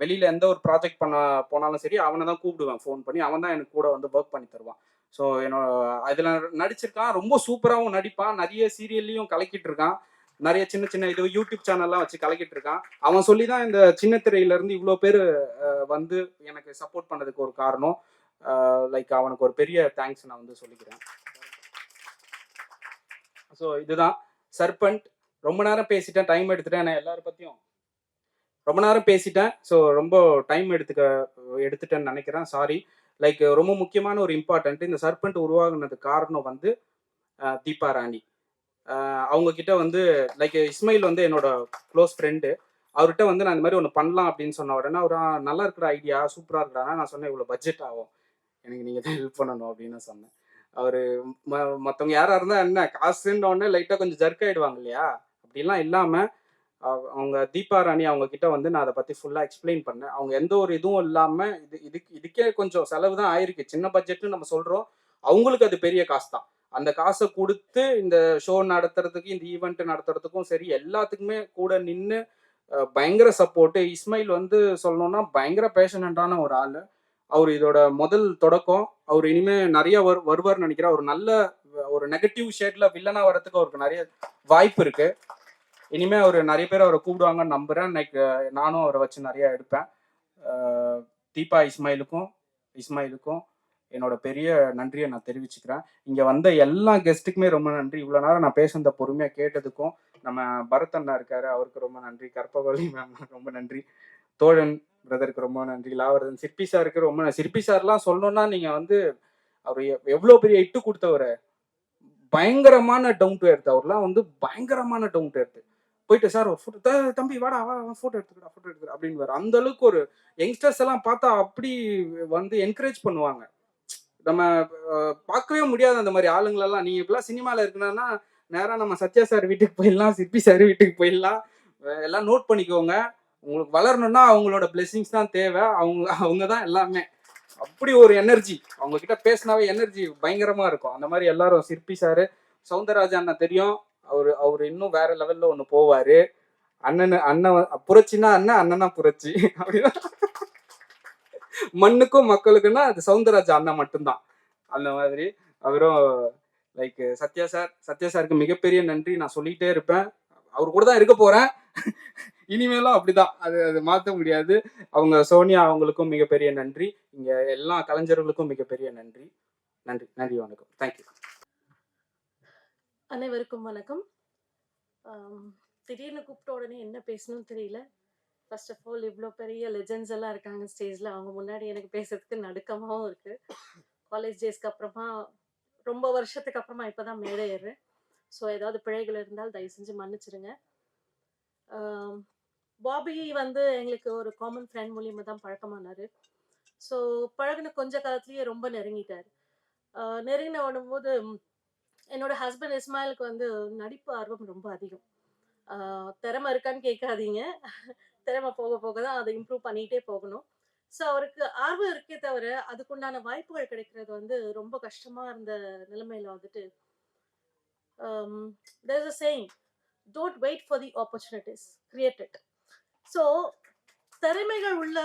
வெளியில எந்த ஒரு ப்ராஜெக்ட் பண்ண போனாலும் சரி, அவனை தான் கூப்பிடுவேன் ஃபோன் பண்ணி. அவன் தான் எனக்கு கூட வந்து ஒர்க் பண்ணி தருவான். ஸோ என்னோட அதில் நடிச்சிருக்கான். ரொம்ப சூப்பராகவும் நடிப்பான். நிறைய சீரியல்லையும் கலக்கிட்டு இருக்கான். நிறைய சின்ன சின்ன இது யூடியூப் சேனல்லாம் வச்சு கலக்கிட்டு இருக்கான். அவன் சொல்லி தான் இந்த சின்ன திரையில இருந்து இவ்வளோ பேர் வந்து எனக்கு சப்போர்ட் பண்ணதுக்கு ஒரு காரணம். லைக் அவனுக்கு ஒரு பெரிய தேங்க்ஸ் நான் வந்து சொல்லிக்கிறேன். ஸோ இதுதான் சர்பண்ட். ரொம்ப நேரம் பேசிட்டேன், டைம் எடுத்துட்டேன். நான் எல்லாரும் பற்றியும் ரொம்ப நேரம் பேசிட்டேன். ஸோ ரொம்ப டைம் எடுத்துட்டேன்னு நினைக்கிறேன், சாரி. லைக் ரொம்ப முக்கியமான ஒரு இம்பார்ட்டன்ட், இந்த சர்பண்ட் உருவாகுனது காரணம் வந்து தீபா ராணி. அவங்க கிட்ட வந்து லைக் இஸ்மாயில் வந்து என்னோட க்ளோஸ் ஃப்ரெண்டு. அவர்கிட்ட வந்து நான் இந்த மாதிரி ஒன்று பண்ணலாம் அப்படின்னு சொன்ன உடனே அவர் நல்லா இருக்கிற ஐடியா, சூப்பராக இருக்கிறானா. நான் சொன்னேன், இவ்வளோ பட்ஜெட் ஆகும், எனக்கு நீங்கள் தான் ஹெல்ப் பண்ணணும் அப்படின்னு சொன்னேன். அவரு மற்றவங்க யாரா இருந்தா என்ன காசுன்ற உடனே லைட்டாக கொஞ்சம் ஜர்க் ஆயிடுவாங்க இல்லையா, அப்படிலாம் இல்லாமல் அவங்க தீபா ராணி அவங்க கிட்ட வந்து நான் அதை பற்றி ஃபுல்லாக எக்ஸ்பிளைன் பண்ணேன். அவங்க எந்த ஒரு இதுவும் இல்லாமல் இதுக்கே கொஞ்சம் செலவு தான் ஆயிருக்கு. சின்ன பட்ஜெட்னு நம்ம சொல்கிறோம், அவங்களுக்கு அது பெரிய காசு தான். அந்த காசை கொடுத்து இந்த ஷோ நடத்துறதுக்கு, இந்த ஈவெண்ட் நடத்துறதுக்கும் சரி, எல்லாத்துக்குமே கூட நின்று பயங்கர சப்போர்ட்டு. இஸ்மாயில் வந்து சொல்லணும்னா பயங்கர பேஷனண்டான ஒரு ஆள். அவர் இதோட முதல் தொடக்கம். அவர் இனிமே நிறைய வருவார்னு நினைக்கிறேன். ஒரு நல்ல ஒரு நெகட்டிவ் ஷேட்ல வில்லனா வரதுக்கு அவருக்கு நிறைய வாய்ப்பு இருக்கு. இனிமே அவர் நிறைய பேர் அவரை கூப்பிடுவாங்கன்னு நம்புறேன். நானும் அவரை வச்சு நிறைய எடுப்பேன். தீபா இஸ்மாயிலுக்கும் என்னோட பெரிய நன்றியை நான் தெரிவிச்சுக்கிறேன். இங்க வந்த எல்லா கெஸ்ட்டுக்குமே ரொம்ப நன்றி. இவ்வளவு நேரம் நான் பேசுனத பொறுமையா கேட்டதுக்கும். நம்ம பரத் அண்ணா இருக்காரு, அவருக்கு ரொம்ப நன்றி. கற்பகவல்லி மேம் ரொம்ப நன்றி. தோழன் பிரதருக்கு ரொம்ப நன்றி. லாவரதன் சிற்பி சாருக்கு ரொம்ப சிற்பி சார்லாம் சொல்லணும்னா நீங்க வந்து அவர் எவ்வளவு பெரிய இட்டு கொடுத்தவர். பயங்கரமான டவுன் டு எர்த். அவர்லாம் வந்து பயங்கரமான டவுன் டு எர்த். போயிட்டு சார் ஒரு ஃபோட்டோ, தம்பி வாடா ஃபோட்டோ எடுத்துக்கிற அப்படின்னு அந்த அளவுக்கு ஒரு யங்ஸ்டர்ஸ் எல்லாம் பார்த்தா அப்படி வந்து என்கரேஜ் பண்ணுவாங்க. நம்ம பார்க்கவே முடியாது அந்த மாதிரி ஆளுங்களெல்லாம். நீங்க இப்பெல்லாம் சினிமாவில் இருக்கணும்னா நேராக நம்ம சத்யா சார் வீட்டுக்கு போயிடலாம், சிற்பி சார் வீட்டுக்கு போயிடலாம். எல்லாம் நோட் பண்ணிக்கோங்க. உங்களுக்கு வளரணும்னா அவங்களோட பிளெஸிங்ஸ் தான் தேவை. அவங்க தான் எல்லாமே. அப்படி ஒரு எனர்ஜி அவங்க கிட்ட பேசினாவே எனர்ஜி பயங்கரமா இருக்கும். அந்த மாதிரி எல்லாரும் சிற்பி சாரு, சவுந்தரராஜன் அண்ணன் தெரியும். அவரு இன்னும் வேற லெவல்ல ஒண்ணு போவாரு. அண்ணன் புரட்சினா அண்ணனா புரட்சி அப்படின்னா மண்ணுக்கும் மக்களுக்குன்னா அது சவுந்தரராஜ அண்ணன் மட்டும்தான். அந்த மாதிரி அவரும் லைக் சத்யா சாருக்கு மிகப்பெரிய நன்றி. நான் சொல்லிட்டே இருப்பேன், அவர் கூட தான் இருக்க போறேன் இனிமேலும் அப்படிதான். அது மாற்ற முடியாது. அவங்க சோனியா அவங்களுக்கும் மிகப்பெரிய நன்றி. இங்க எல்லா கலைஞர்களுக்கும் மிகப்பெரிய நன்றி. நன்றி வணக்கம். தேங்க்யூ. அனைவருக்கும் வணக்கம். திடீர்னு கூப்பிட்ட உடனே என்ன பேசணும்னு தெரியல. ஃபர்ஸ்ட் ஆஃப் ஆல் இவ்வளோ பெரிய லெஜெண்ட்ஸ் எல்லாம் இருக்காங்க ஸ்டேஜில். அவங்க முன்னாடி எனக்கு பேசுறதுக்கு நடுக்கமாகவும் இருக்கு. காலேஜ் டேஸ்க்கு அப்புறமா ரொம்ப வருஷத்துக்கு அப்புறமா இப்போ தான் மேடை ஏறுறேன். ஸோ ஏதாவது பிழைகள் இருந்தால் தயவு செஞ்சு மன்னிச்சிருங்க. பாபி வந்து எங்களுக்கு ஒரு காமன் ஃப்ரெண்ட் மூலியமாக தான் பழக்கமானார். ஸோ பழகின கொஞ்ச காலத்துலேயே ரொம்ப நெருங்கிட்டார். நெருங்கின வரும்போது என்னோட ஹஸ்பண்ட் இஸ்மாயிலுக்கு வந்து நடிப்பு ஆர்வம் ரொம்ப அதிகம். திறமை இருக்கான்னு கேட்காதீங்க, திறமை போக போக தான் அதை இம்ப்ரூவ் பண்ணிகிட்டே போகணும். ஸோ அவருக்கு ஆர்வம் இருக்கே தவிர அதுக்குண்டான வாய்ப்புகள் கிடைக்கிறது வந்து ரொம்ப கஷ்டமாக இருந்த நிலைமையில் வந்துட்டு there is a saying, don't wait for the opportunities, create it. So திறமைகள் உள்ள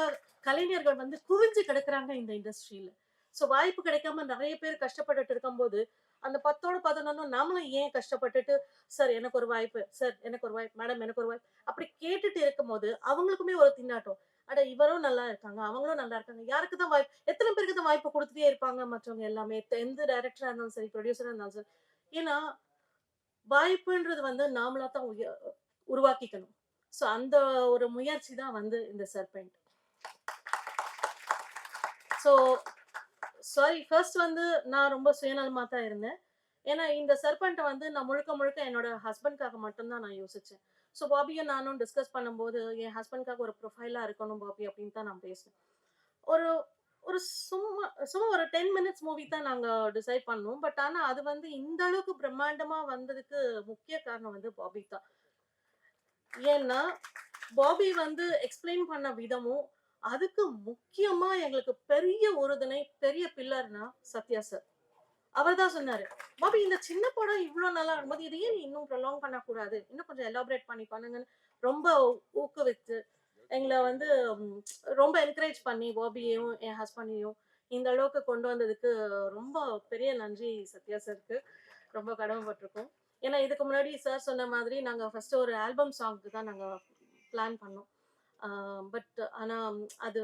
கலைஞர்கள் வந்து குவிஞ்சு கிடக்குறாங்க இந்த இண்டஸ்ட்ரியில். ஸோ வாய்ப்பு கிடைக்காம நிறைய பேர் கஷ்டப்பட்டுட்டு இருக்கும்போது அந்த 10ஓட 11 நாமளும் ஏன் கஷ்டப்பட்டுட்டு சார் எனக்கு ஒரு வாய்ப்பு, சார் எனக்கு ஒரு வாய்ப்பு, மேடம் எனக்கு ஒரு வாய்ப்பு அப்படி கேட்டுட்டு இருக்கும்போது அவங்களுக்குமே ஒரு திண்டாட்டம். அட இவரும் நல்லா இருக்காங்க, அவங்களும் நல்லா இருக்காங்க, யாருக்கு தான் வாய்ப்பு, எத்தனை பேருக்கு தான் வாய்ப்பு கொடுத்துட்டே இருப்பாங்க மற்றவங்க எல்லாமே, எந்த டைரக்டரா இருந்தாலும் சரி, ப்ரொடியூசரா இருந்தாலும் சரி. ஏன்னா வாய்ப்புன்றது வந்து நாமளா தான் உருவாக்கிக்கணும். ஸோ அந்த ஒரு முயற்சி தான் வந்து இந்த சர்பெண்ட். ஸோ சாரி, ஃபர்ஸ்ட் வந்து நான் ரொம்ப சுயநலமாக தான் இருந்தேன். ஏன்னா இந்த சர்பெண்ட்டை வந்து நான் முழுக்க என்னோட ஹஸ்பண்ட்காக மட்டும்தான் நான் யோசித்தேன். ஸோ பாபியை நானும் டிஸ்கஸ் பண்ணும்போது என் ஹஸ்பண்ட்காக ஒரு ப்ரொஃபைலாக இருக்கணும் பாபி அப்படின்னு தான் நான் பேசினேன். ஒரு சும்மா ஒரு 10 மினிட்ஸ் மூவி தான் நாங்கள் டிசைட் பண்ணோம். பட் ஆனால் அது வந்து இந்த அளவுக்கு பிரம்மாண்டமாக வந்ததுக்கு முக்கிய காரணம் வந்து பாபி தான். ஏன்னா பாபி வந்து எக்ஸ்பிளைன் பண்ண விதமும், அதுக்கு முக்கியமா எங்களுக்கு பெரிய உறுதுணை, பெரிய பில்லர்னா சத்யா சார். அவர் தான் சொன்னாரு, பாபி இந்த சின்ன படம் இவ்வளவு நல்லா இருக்கும்போது இதையே நீ இன்னும் ப்ரொலாங் பண்ணக்கூடாது, இன்னும் கொஞ்சம் எலாபரேட் பண்ணி பண்ணுங்கன்னு ரொம்ப ஊக்குவித்து எங்களை வந்து ரொம்ப என்கரேஜ் பண்ணி பாபியையும் என் ஹஸ்பண்டையும் இந்த அளவுக்கு கொண்டு வந்ததுக்கு ரொம்ப பெரிய நன்றி சத்யா சாருக்கு. ரொம்ப கடமைப்பட்டிருக்கோம். ஏன்னா இதுக்கு முன்னாடி சார் சொன்ன மாதிரி நாங்கள் ஃபர்ஸ்ட் ஒரு ஆல்பம் சாங்க்கு தான் நாங்கள் பிளான் பண்ணோம். பட் ஆனால் அது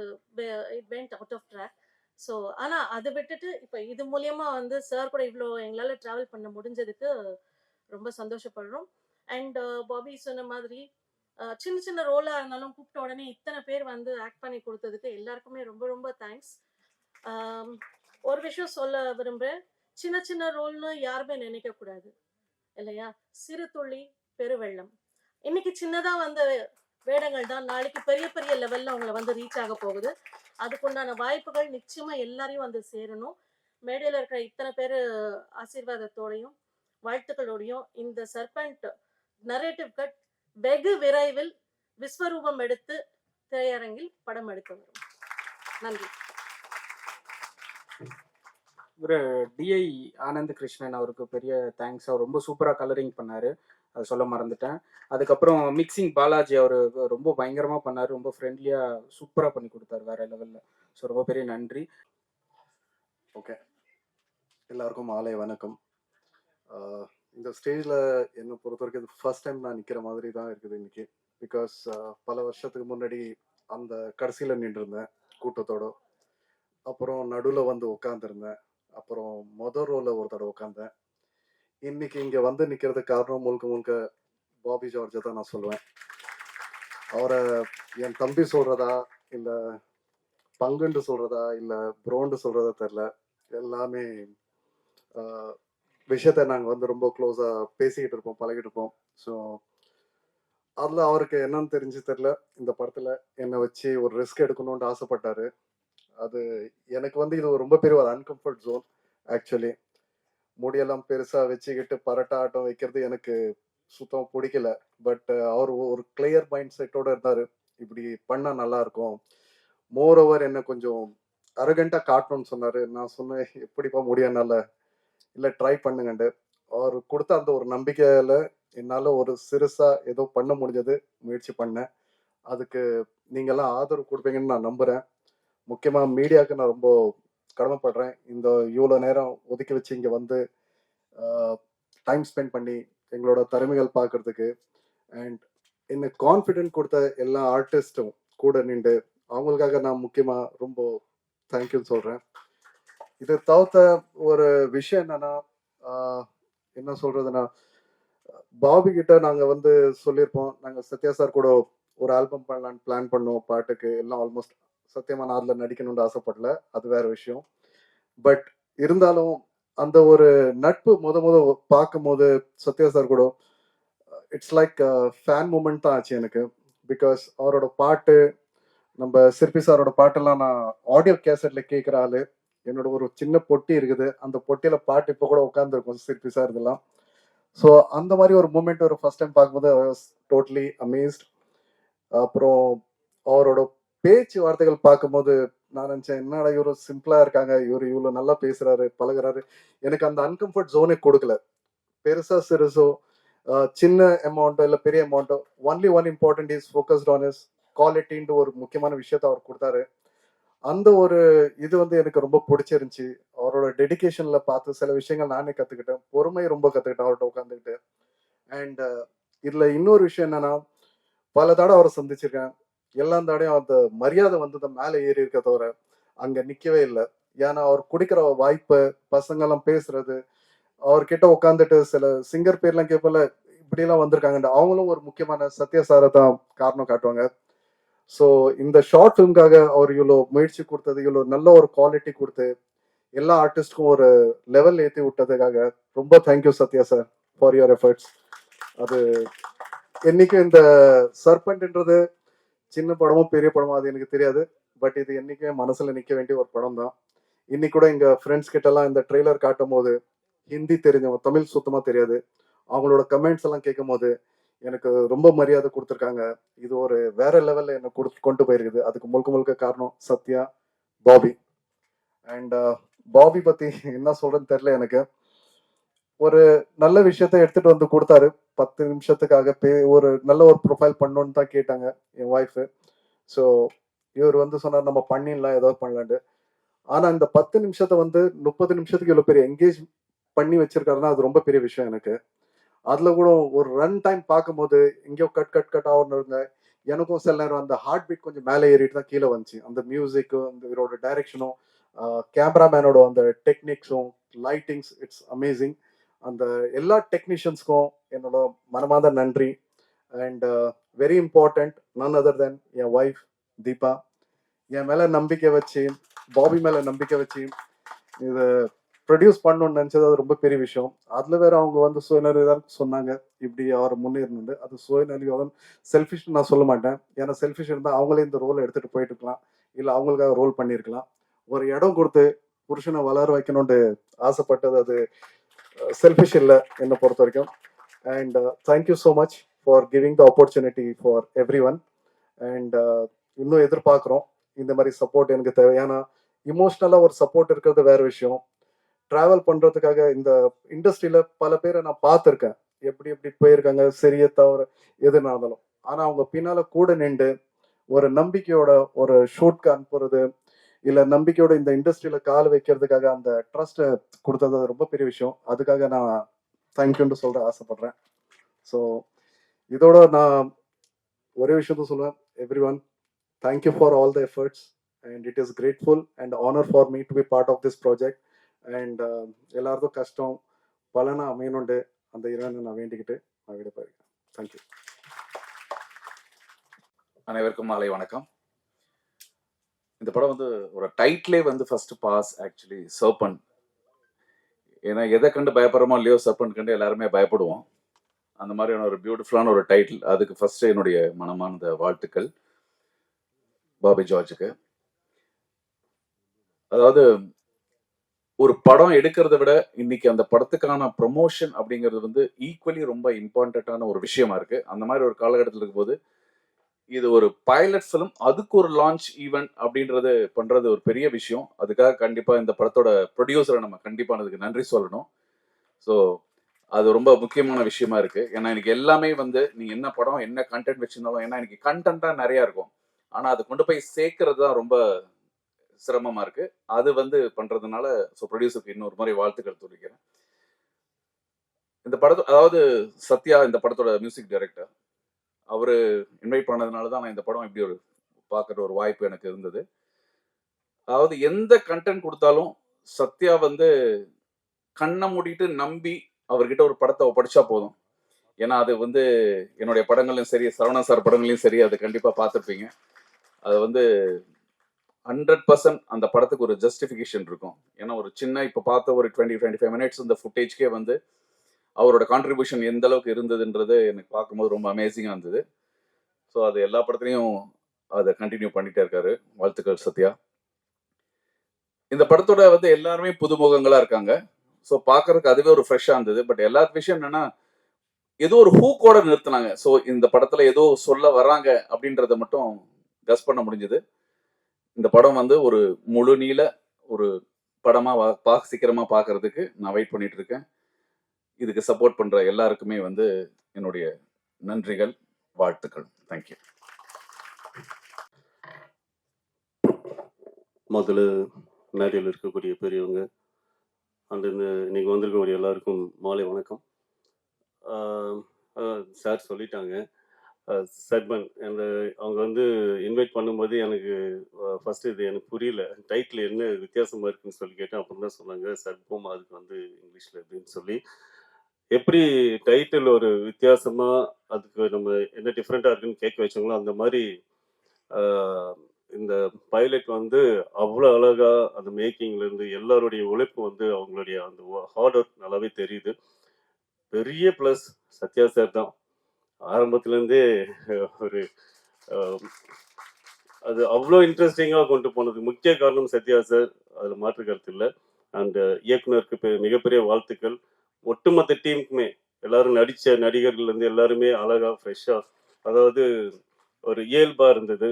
it went out of track. So ஆனால் அதை விட்டுட்டு இப்போ இது மூலயமா வந்து சார் கூட இவ்வளோ எங்களால் ட்ராவல் பண்ண முடிஞ்சதுக்கு ரொம்ப சந்தோஷப்படுறோம். அண்ட் பாபி சொன்ன மாதிரி சின்ன ரோலாக இருந்தாலும் கூப்பிட்ட உடனே இத்தனை பேர் வந்து ஆக்ட் பண்ணி கொடுத்ததுக்கு எல்லாருக்குமே ரொம்ப ரொம்ப தேங்க்ஸ். ஒரு விஷயம் சொல்ல விரும்புகிறேன், சின்ன ரோல்னு யாருமே நினைக்கக்கூடாது இல்லையா? சிறு துளி பெருவெள்ளம். இன்னைக்கு சின்னதா வந்த வேடங்கள் தான் நாளைக்கு பெரிய லெவல்ல அவங்களை வந்து ரீச் ஆக போகுது. அதுக்குண்டான வாய்ப்புகள் நிச்சயமா எல்லாரையும் வந்து சேரணும். மேடையில் இருக்கிற இத்தனை பேர் ஆசீர்வாதத்தோடையும் வாழ்த்துக்களோடையும் இந்த சர்பண்ட் நரேட்டிவ் கட் வெகு விரைவில் விஸ்வரூபம் எடுத்து திரையரங்கில் படம் எடுக்க வரும். நன்றி. இவர் டிஐ ஆனந்த் கிருஷ்ணன் அவருக்கு பெரிய தேங்க்ஸ். அவர் ரொம்ப சூப்பராக கலரிங் பண்ணார், அதை சொல்ல மறந்துட்டேன். அதுக்கப்புறம் மிக்சிங் பாலாஜி அவர் ரொம்ப பயங்கரமாக பண்ணார், ரொம்ப ஃப்ரெண்ட்லியாக சூப்பராக பண்ணி கொடுத்தாரு வேற லெவலில். ஸோ ரொம்ப பெரிய நன்றி. ஓகே, எல்லாருக்கும் மாலை வணக்கம். இந்த ஸ்டேஜில் என்னை பொறுத்த வரைக்கும் இது ஃபர்ஸ்ட் டைம் நான் நிற்கிற மாதிரி தான் இருக்குது இன்னைக்கு. பிகாஸ் பல வருஷத்துக்கு முன்னாடி அந்த கடைசியில் நின்றுருந்தேன் கூட்டத்தோட, அப்புறம் நடுவில் வந்து உட்காந்துருந்தேன், அப்புறம் மொதல் ரோவில் ஒரு தடவை உட்காந்தேன். இன்னைக்கு இங்கே வந்து நிற்கிறதுக்கு காரணம் முழுக்க முழுக்க பாபி ஜார்ஜை தான் நான் சொல்லுவேன். அவரை என் தம்பி சொல்கிறதா இல்லை பங்குண்டு சொல்கிறதா இல்லை ப்ரோண்டு சொல்கிறதா தெரில, எல்லாமே விஷயத்த நாங்கள் வந்து ரொம்ப க்ளோஸாக பேசிக்கிட்டு இருப்போம், பழகிட்டு இருப்போம். ஸோ அதில் அவருக்கு என்னன்னு தெரிஞ்சு தெரில, இந்த படத்தில் என்னை வச்சு ஒரு ரிஸ்க் எடுக்கணும்னு ஆசைப்பட்டாரு. அது எனக்கு வந்து இது ரொம்ப பெரிய ஒரு அன்கம்ஃபர்ட் ஜோன். ஆக்சுவலி முடியெல்லாம் பெருசாக வச்சுக்கிட்டு பரட்டா ஆட்டம் வைக்கிறது எனக்கு சுத்தம் பிடிக்கல. பட் அவர் ஒரு கிளியர் மைண்ட் செட்டோடு இருந்தார், இப்படி பண்ணால் நல்லா இருக்கும். மோர் ஓவர் என்ன கொஞ்சம் அரகண்டாக காட்டணும்னு சொன்னார். நான் சொன்னேன், எப்படிப்பா முடியாதுனால, இல்லை ட்ரை பண்ணுங்கண்டு. அவர் கொடுத்த அந்த ஒரு நம்பிக்கையில் என்னால் ஒரு சிறுசாக ஏதோ பண்ண முடிஞ்சது, முயற்சி பண்ணேன். அதுக்கு நீங்கள்லாம் ஆதரவு கொடுப்பீங்கன்னு நான் நம்புகிறேன். முக்கியமாக மீடியாவுக்கு நான் ரொம்ப கடமைப்படுறேன். இந்த இவ்வளோ நேரம் ஒதுக்கி வச்சு இங்கே வந்து டைம் ஸ்பெண்ட் பண்ணி எங்களோட திறமைகள் பார்க்கறதுக்கு, அண்ட் என்னை கான்ஃபிடென்ட் கொடுத்த எல்லா ஆர்டிஸ்ட்டும் கூட நின்று அவங்களுக்காக நான் முக்கியமாக ரொம்ப தேங்க்யூன்னு சொல்கிறேன். இது தவிர்த்த ஒரு விஷயம் என்னன்னா, என்ன சொல்றதுன்னா, பாபி கிட்ட நாங்கள் வந்து சொல்லியிருப்போம், நாங்கள் சத்யா சார் கூட ஒரு ஆல்பம் பண்ணலான்னு பிளான் பண்ணோம். பாட்டுக்கு எல்லாம் ஆல்மோஸ்ட் சத்தியமா நான் அதில் நடிக்கணும்னு ஆசைப்படல, அது வேற விஷயம். பட் இருந்தாலும் அந்த ஒரு நட்பு முத பார்க்கும்போது சத்யா சார் கூட இட்ஸ் லைக் ஃபேன் மூமெண்ட் தான் ஆச்சு எனக்கு. பிகாஸ் அவரோட பாட்டு, நம்ம சிற்பி சாரோட பாட்டெல்லாம் நான் ஆடியோ கேசட்ல கேட்குற ஆளு. என்னோட ஒரு சின்ன பொட்டி இருக்குது, அந்த பொட்டியில பாட்டு இப்போ கூட உட்காந்துருக்கும் சிற்பி சார் இதெல்லாம். ஸோ அந்த மாதிரி ஒரு மூமெண்ட் ஒரு ஃபர்ஸ்ட் டைம் பார்க்கும்போது ஐ வாஸ் டோட்டலி அமேஸ்ட். அப்புறம் அவரோட பேச்சு வார்த்தைகள் பார்க்கும்போது நான் நினைச்சேன், என்னடா இவரு சிம்பிளா இருக்காங்க, இவரு இவ்வளோ நல்லா பேசுறாரு, பழகுறாரு. எனக்கு அந்த அன்கம்ஃபர்ட் ஜோனே கொடுக்கல. பெருசா சிறுசோ சின்ன அமௌண்ட்டோ இல்லை பெரிய அமௌண்ட்டோ, only one important is focused on is குவாலிட்டின்ற ஒரு முக்கியமான விஷயத்த அவர் கொடுத்தாரு. அந்த ஒரு இது வந்து எனக்கு ரொம்ப பிடிச்சிருந்துச்சு. அவரோட டெடிகேஷன்ல பார்த்து சில விஷயங்கள் நானே கத்துக்கிட்டேன், பொறுமை ரொம்ப கத்துக்கிட்டேன் அவர்கிட்ட உட்காந்துக்கிட்டு. அண்ட் இதுல இன்னொரு விஷயம் என்னன்னா, பல தடவை அவரை சந்திச்சிருக்கேன். எல்லா தடையும் அந்த மரியாதை வந்து மேலே ஏறி இருக்க தவிர அங்க நிக்கவே இல்லை. ஏன்னா அவர் குடிக்கிற வாய்ப்பு, பசங்கெல்லாம் பேசுறது, அவர்கிட்ட உட்காந்துட்டு சில சிங்கர் பேர்லாம் கேட்பல, இப்படியெல்லாம் வந்திருக்காங்க, அவங்களும் ஒரு முக்கியமான சத்யா சாரை தான் காரணம் காட்டுவாங்க. ஸோ இந்த ஷார்ட் ஃபிலிம்காக அவர் இவ்வளோ முயற்சி கொடுத்தது, இவ்வளோ நல்ல ஒரு குவாலிட்டி கொடுத்து எல்லா ஆர்டிஸ்ட்க்கும் ஒரு லெவல் ஏற்றி விட்டதுக்காக ரொம்ப thank you Sathya sir for your efforts. அது என்னைக்கும் இந்த சர்பண்ட்ன்றது சின்ன படமோ பெரிய படமோ அது எனக்கு தெரியாது, பட் இது என்னைக்குமே மனசுல நிற்க வேண்டிய ஒரு படம் தான். இன்னைக்கு கூட எங்க ஃப்ரெண்ட்ஸ் கிட்டலாம் இந்த ட்ரெய்லர் காட்டும் போது, ஹிந்தி தெரிஞ்சவங்க, தமிழ் சுத்தமா தெரியாது, அவங்களோட கமெண்ட்ஸ் எல்லாம் கேட்கும் போது எனக்கு ரொம்ப மரியாதை கொடுத்துருக்காங்க. இது ஒரு வேற லெவல்ல என்ன கொண்டு போயிருக்குது. அதுக்கு முழுக்க முழுக்க காரணம் சத்யா, பாபி. அண்ட் பாபி பத்தி என்ன சொல்றேன்னு தெரியல எனக்கு. ஒரு நல்ல விஷயத்த எடுத்துட்டு வந்து கொடுத்தாரு. 10 நிமிஷத்துக்காக ஒரு நல்ல ஒரு ப்ரொஃபைல் பண்ணணும்னு தான் கேட்டாங்க என் ஒய்ஃபு. ஸோ இவர் வந்து சொன்னார், நம்ம பண்ணிடலாம், ஏதாவது பண்ணலான்ட்டு. ஆனா இந்த 10 நிமிஷத்தை வந்து 30 நிமிஷத்துக்கு இவ்வளோ பெரிய என்கேஜ் பண்ணி வச்சிருக்காருன்னா அது ரொம்ப பெரிய விஷயம் எனக்கு. அதுல கூட ஒரு ரன் டைம் பார்க்கும்போது எங்கேயோ கட் ஆகணும் இருந்தேன். எனக்கும் சில நேரம் அந்த ஹார்ட் பீட் கொஞ்சம் மேலே ஏறிட்டு தான் கீழே வந்துச்சு. அந்த மியூசிக்கும், அந்த இவரோட டைரக்ஷனும், கேமராமேனோட அந்த டெக்னிக்ஸும், லைட்டிங்ஸ், இட்ஸ் அமேசிங். அந்த எல்லா டெக்னீஷியன்ஸ்க்கும் என்னோட மனமார்ந்த நன்றி. And very important, none other than என் ஒய்ஃப் தீபா. என் மேலே நம்பிக்கை வச்சு, பாபி மேலே நம்பிக்கை வச்சு இது ப்ரொடியூஸ் பண்ணணும்னு நினச்சது அது ரொம்ப பெரிய விஷயம். அதில் வேற அவங்க வந்து சுயநலிதான் சொன்னாங்க, இப்படி அவர் முன்னேறணுண்டு. அது சுயநலிவாதம், செல்ஃபிஷ் நான் சொல்ல மாட்டேன். ஏன்னா செல்ஃபிஷ் இருந்தால் அவங்களே இந்த ரோலை எடுத்துகிட்டு போயிட்டு இருக்கலாம், இல்லை அவங்களுக்காக ரோல் பண்ணியிருக்கலாம். ஒரு இடம் கொடுத்து புருஷனை வளர வைக்கணும்னு ஆசைப்பட்டது அது செல்ஃபிஷ் இல்லை என்னை பொறுத்த வரைக்கும். And thank you so much for giving the opportunity for every one. And இன்னும் எதிர்பார்க்குறோம் இந்த மாதிரி சப்போர்ட் எனக்கு தேவை. ஏன்னா இமோஷ்னலாக ஒரு சப்போர்ட் இருக்கிறது வேற விஷயம். ட்ராவல் பண்ணுறதுக்காக இந்த இண்டஸ்ட்ரியில் பல பேரை நான் பார்த்துருக்கேன், எப்படி எப்படி போயிருக்காங்க, சரியே தவிர எதுனா இருந்தாலும். ஆனால் அவங்க பின்னால் கூட நின்று ஒரு நம்பிக்கையோட ஒரு ஷூட்க்கு அனுப்புறது, இல்லை நம்பிக்கையோட இந்த இண்டஸ்ட்ரியில் கால் வைக்கிறதுக்காக அந்த ட்ரஸ்ட்டை கொடுத்தது ரொம்ப பெரிய விஷயம். அதுக்காக நான் தேங்க்யூன்னு சொல்ற ஆசைப்படுறேன். ஸோ இதோட நான் ஒரே விஷயத்த சொல்லுவேன், every one thank you for all the efforts and it is grateful and honour for me to be part of this project. And எல்லாருக்கும் கஷ்டம் பலனா அமையணுண்டு அந்த இறைவனை நான் வேண்டிக்கிட்டு நான் விட போயிருக்கேன். தேங்க்யூ. அனைவருக்கும் மாலை வணக்கம். இந்த படம் வந்து ஒரு டைட்டிலே வந்து ஃபர்ஸ்ட் பாஸ் ஆக்சுவலி சர்பன். ஏன்னா எதை கண்டு பயப்படுறோமோ இல்லையோ சர்பன் கண்டு எல்லாருமே பயப்படுவோம். அந்த மாதிரியான ஒரு பியூட்டிஃபுல்லான ஒரு டைட்டில். அதுக்கு ஃபர்ஸ்ட் என்னுடைய மனமார்ந்த வாழ்த்துக்கள் பாபி ஜார்ஜுக்கு. அதாவது ஒரு படம் எடுக்கிறத விட இன்னைக்கு அந்த படத்துக்கான ப்ரொமோஷன் அப்படிங்கிறது வந்து ஈக்குவலி ரொம்ப இம்பார்ட்டன்டான ஒரு விஷயமா இருக்கு. அந்த மாதிரி ஒரு காலகட்டத்தில் இருக்கும்போது இது ஒரு பைலட் ஃபிலிம், அதுக்கு ஒரு லான்ச் ஈவெண்ட் அப்படின்றது பண்றது ஒரு பெரிய விஷயம். அதுக்காக கண்டிப்பா இந்த படத்தோட ப்ரொடியூசரை நம்ம கண்டிப்பா அதுக்கு நன்றி சொல்லணும். ஸோ அது ரொம்ப முக்கியமான விஷயமா இருக்கு. ஏன்னா எனக்கு எல்லாமே வந்து நீங்க என்ன படம் என்ன கண்டென்ட் வச்சிருந்தாலும், ஏன்னா எனக்கு கண்டென்ட்டா நிறைய இருக்கும், ஆனா அதை கொண்டு போய் சேர்க்கறது தான் ரொம்ப சிரமமா இருக்கு. அது வந்து பண்றதுனால ஸோ ப்ரொடியூசருக்கு இன்னொரு மாதிரி வாழ்த்துக்கள் தெரிவிக்கிறேன். இந்த படத்தை அதாவது சத்யா இந்த படத்தோட மியூசிக் டைரக்டர், அவரு இன்வைட் பண்ணதுனால தான் நான் இந்த படம் இப்படி ஒரு பார்க்குற ஒரு வாய்ப்பு எனக்கு இருந்தது. அதாவது எந்த கண்டென்ட் கொடுத்தாலும் சத்யா வந்து கண்ணை மூடிட்டு நம்பி அவர்கிட்ட ஒரு படத்தை படிச்சா போதும். ஏன்னா அது வந்து என்னுடைய படங்களையும் சரி, சரவணன் சார் படங்களையும் சரி, அது கண்டிப்பா பார்த்துருப்பீங்க. அது வந்து 100% அந்த படத்துக்கு ஒரு ஜஸ்டிஃபிகேஷன் இருக்கும். ஏன்னா ஒரு சின்ன இப்போ பார்த்த ஒரு 20-25 மினிட்ஸ் இந்த ஃபுட்டேஜ்க்கே வந்து அவரோட கான்ட்ரிபியூஷன் எந்த அளவுக்கு இருந்ததுன்றது எனக்கு பார்க்கும்போது ரொம்ப அமேசிங்காக இருந்தது. ஸோ அது எல்லா படத்துலையும் அதை கண்டினியூ பண்ணிட்டே இருக்காரு. வாழ்த்துக்கள் சத்யா. இந்த படத்தோட வந்து எல்லாருமே புதுமுகங்களா இருக்காங்க. ஸோ பார்க்கறதுக்கு அதுவே ஒரு ஃப்ரெஷ்ஷாக இருந்தது. பட் எல்லா விஷயம் என்னன்னா ஏதோ ஒரு ஹூக்கோட நிறுத்தினாங்க. ஸோ இந்த படத்துல ஏதோ சொல்ல வர்றாங்க அப்படின்றத மட்டும் கஸ் பண்ண முடிஞ்சது. இந்த படம் வந்து ஒரு முழு நீள ஒரு படமா சீக்கிரமா பார்க்கறதுக்கு நான் வெயிட் பண்ணிட்டு இருக்கேன். இதுக்கு சப்போர்ட் பண்ற எல்லாருக்குமே வந்து என்னுடைய நன்றிகள், வாழ்த்துக்கள். தேங்க்யூ. முதல்ல மேடையில் இருக்கக்கூடிய பெரியவங்க அந்த இன்னைக்கு வந்திருக்கக்கூடிய எல்லாருக்கும் மாலை வணக்கம். சார் சொல்லிட்டாங்க சர்பன் அந்த அவங்க வந்து இன்வைட் பண்ணும்போது எனக்கு ஃபர்ஸ்ட் இது எனக்கு புரியல, டைட்டில் என்ன வித்தியாசமா இருக்குன்னு சொல்லி கேட்டேன். அப்புறம் தான் சொன்னாங்க சர்பம், அதுக்கு வந்து இங்கிலீஷ்ல அப்படின்னு சொல்லி. எப்படி டைட்டில் ஒரு வித்தியாசமா அதுக்கு நம்ம என்ன டிஃப்ரெண்டா இருக்குன்னு கேட்க வச்சாங்களோ அந்த மாதிரி இந்த பைலட் வந்து அவ்வளோ அழகா அந்த மேக்கிங்ல இருந்து எல்லாருடைய உழைப்பு வந்து அவங்களுடைய அந்த ஹார்ட் ஒர்க் நல்லாவே தெரியுது. பெரிய ப்ளஸ் சத்யா சார் தான். ஆரம்பத்துலேருந்தே ஒரு அது அவ்வளோ இன்ட்ரெஸ்டிங்காக கொண்டு போனது முக்கிய காரணம் சத்யா சார், அதில் மாற்று கருத்து இல்லை. அண்ட் இயக்குனருக்கு மிகப்பெரிய வாழ்த்துக்கள். ஒட்டுமொத்த டீமுக்குமே எல்லாரும் நடித்த நடிகர்கள்லேருந்து எல்லாருமே அழகாக ஃப்ரெஷ்ஷாக, அதாவது ஒரு இயல்பாக இருந்தது.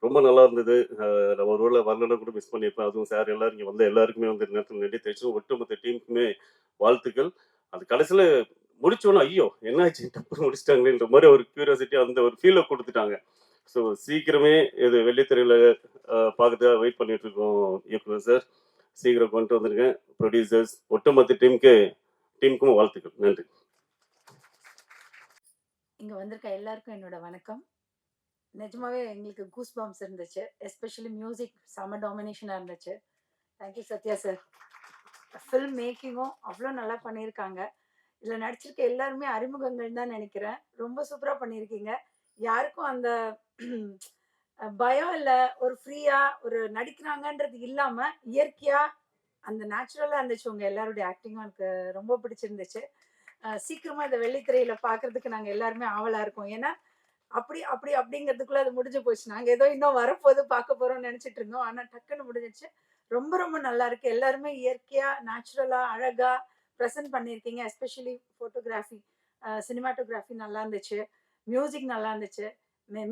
ரொம்ப நல்லா இருந்தது. நான் ஒரு வேளை வரலன்னா கூட மிஸ் பண்ணியிருப்பேன். அதுவும் சார் எல்லாரும் இங்கே வந்து எல்லாருக்குமே வந்து நேரத்தில் நன்றி தெரிவிச்சு ஒட்டுமொத்த டீமுக்குமே வாழ்த்துக்கள். அது கடைசியில் முடிச்சோன்னா ஐயோ என்னாச்சு டப்பு முடிச்சிட்டாங்களேன்ற மாதிரி ஒரு கியூரியாசிட்டி அந்த ஒரு ஃபீலை கொடுத்துட்டாங்க. ஸோ சீக்கிரமே இது வெள்ளித்திரையில் பார்க்கறதுக்காக வெயிட் பண்ணிட்டு இருக்கோம் இயக்குனர் சார். சீக்கிரம் கொண்டு வந்திருக்கேன். ப்ரொடியூசர்ஸ் ஒட்டுமொத்த டீமுக்கும் வாழ்த்துக்கள். நன்றி. இங்கே வந்திருக்க எல்லாருக்கும் என்னோட வணக்கம். நிஜமாவே எங்களுக்கு கூஸ் பாம்ஸ் இருந்துச்சு. எஸ்பெஷலி மியூசிக் செம டாமினேஷனாக இருந்துச்சு. Thank you Sathya sir. ஃபில்ம் மேக்கிங்கும் அவ்வளோ நல்லா பண்ணியிருக்காங்க. இதில் நடிச்சிருக்க எல்லாருமே அறிமுகங்கள் தான் நினைக்கிறேன். ரொம்ப சூப்பராக பண்ணியிருக்கீங்க. யாருக்கும் அந்த பயம் இல்லை, ஒரு ஃப்ரீயாக ஒரு நடிக்கிறாங்கன்றது இல்லாமல் இயற்கையாக அந்த நேச்சுரலாக இருந்துச்சு. உங்கள் எல்லாருடைய ஆக்டிங்கும் எனக்கு ரொம்ப பிடிச்சிருந்துச்சு. சீக்கிரமாக இந்த வெள்ளித்திரையில் பார்க்குறதுக்கு நாங்கள் எல்லாருமே ஆவலாக இருக்கோம். ஏன்னா அப்படிங்கிறதுக்குள்ளே அது முடிஞ்சு போச்சு. நாங்கள் ஏதோ இன்னும் வரப்போது பார்க்க போகிறோம்னு நினச்சிட்டு இருந்தோம். ஆனால் டக்குன்னு முடிஞ்சிச்சு. ரொம்ப ரொம்ப நல்லா இருக்கு. எல்லாருமே இயற்கையா, நேச்சுரலா, அழகா ப்ரெசென்ட் பண்ணியிருக்கீங்க. எஸ்பெஷலி ஃபோட்டோகிராஃபி, சினிமாட்டோகிராஃபி நல்லா இருந்துச்சு. மியூசிக் நல்லா இருந்துச்சு.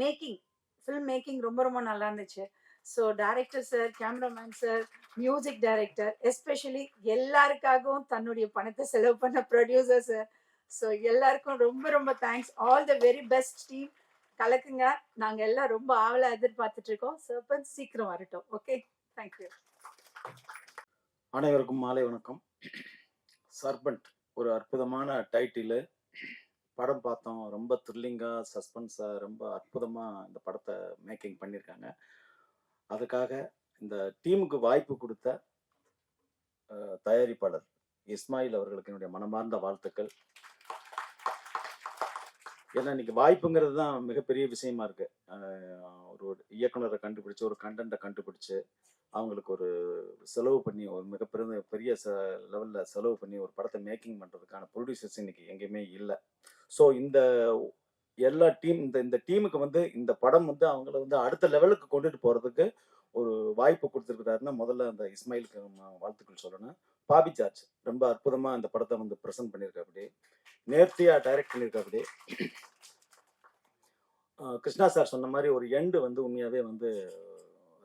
மேக்கிங், ஃபில்ம் மேக்கிங் ரொம்ப ரொம்ப நல்லா இருந்துச்சு. So director sir, cameraman sir, music director, especially எல்லாருக்காகவும் தன்னுடைய பணத்தை செலவு பண்ண ப்ரொடியூசர் சார். ஸோ எல்லாருக்கும் ரொம்ப ரொம்ப thanks. All the very best team. கலக்குங்க. நாங்க எல்லாம் ரொம்ப ஆவலா எதிர்பார்த்துட்டு இருக்கோம். சர்பஞ்ச் சீக்கிரம் வரட்டும். Okay, thank you. அனைவருக்கும் மாலை வணக்கம். சர்பண்ட் ஒரு அற்புதமான டைட்டிலு. படம் பார்த்தோம். ரொம்ப த்ரில்லிங்காக, சஸ்பென்ஸாக, ரொம்ப அற்புதமாக இந்த படத்தை மேக்கிங் பண்ணியிருக்காங்க. அதுக்காக இந்த டீமுக்கு வாய்ப்பு கொடுத்த தயாரிப்பாளர் இஸ்மாயில் அவர்களுக்கு என்னுடைய மனமார்ந்த வாழ்த்துக்கள். ஏன்னா இன்னைக்கு வாய்ப்புங்கிறது தான் மிகப்பெரிய விஷயமா இருக்கு. ஒரு இயக்குனரை கண்டுபிடிச்சு, ஒரு கண்டென்ட்டை கண்டுபிடிச்சு, அவங்களுக்கு ஒரு செலவு பண்ணி, ஒரு பெரிய லெவலில் செலவு பண்ணி ஒரு படத்தை மேக்கிங் பண்ணுறதுக்கான ப்ரொடியூசர்ஸ் இன்னைக்கு எங்கேயுமே இல்லை. ஸோ இந்த எல்லா இந்த டீமுக்கு இந்த படம் அவங்கள அடுத்த லெவலுக்கு கொண்டுட்டு போகிறதுக்கு ஒரு வாய்ப்பு கொடுத்துருக்கிறாருன்னா முதல்ல அந்த இஸ்மாயிலுக்கு வாழ்த்துக்கள் சொல்லணும். பாபி ஜார்ஜ் ரொம்ப அற்புதமாக இந்த படத்தை ப்ரெசென்ட் பண்ணியிருக்காப்படி, நேர்த்தியாக டைரக்ட் பண்ணியிருக்காப்படி. கிருஷ்ணா சார் சொன்ன மாதிரி ஒரு எண்டு உண்மையாகவே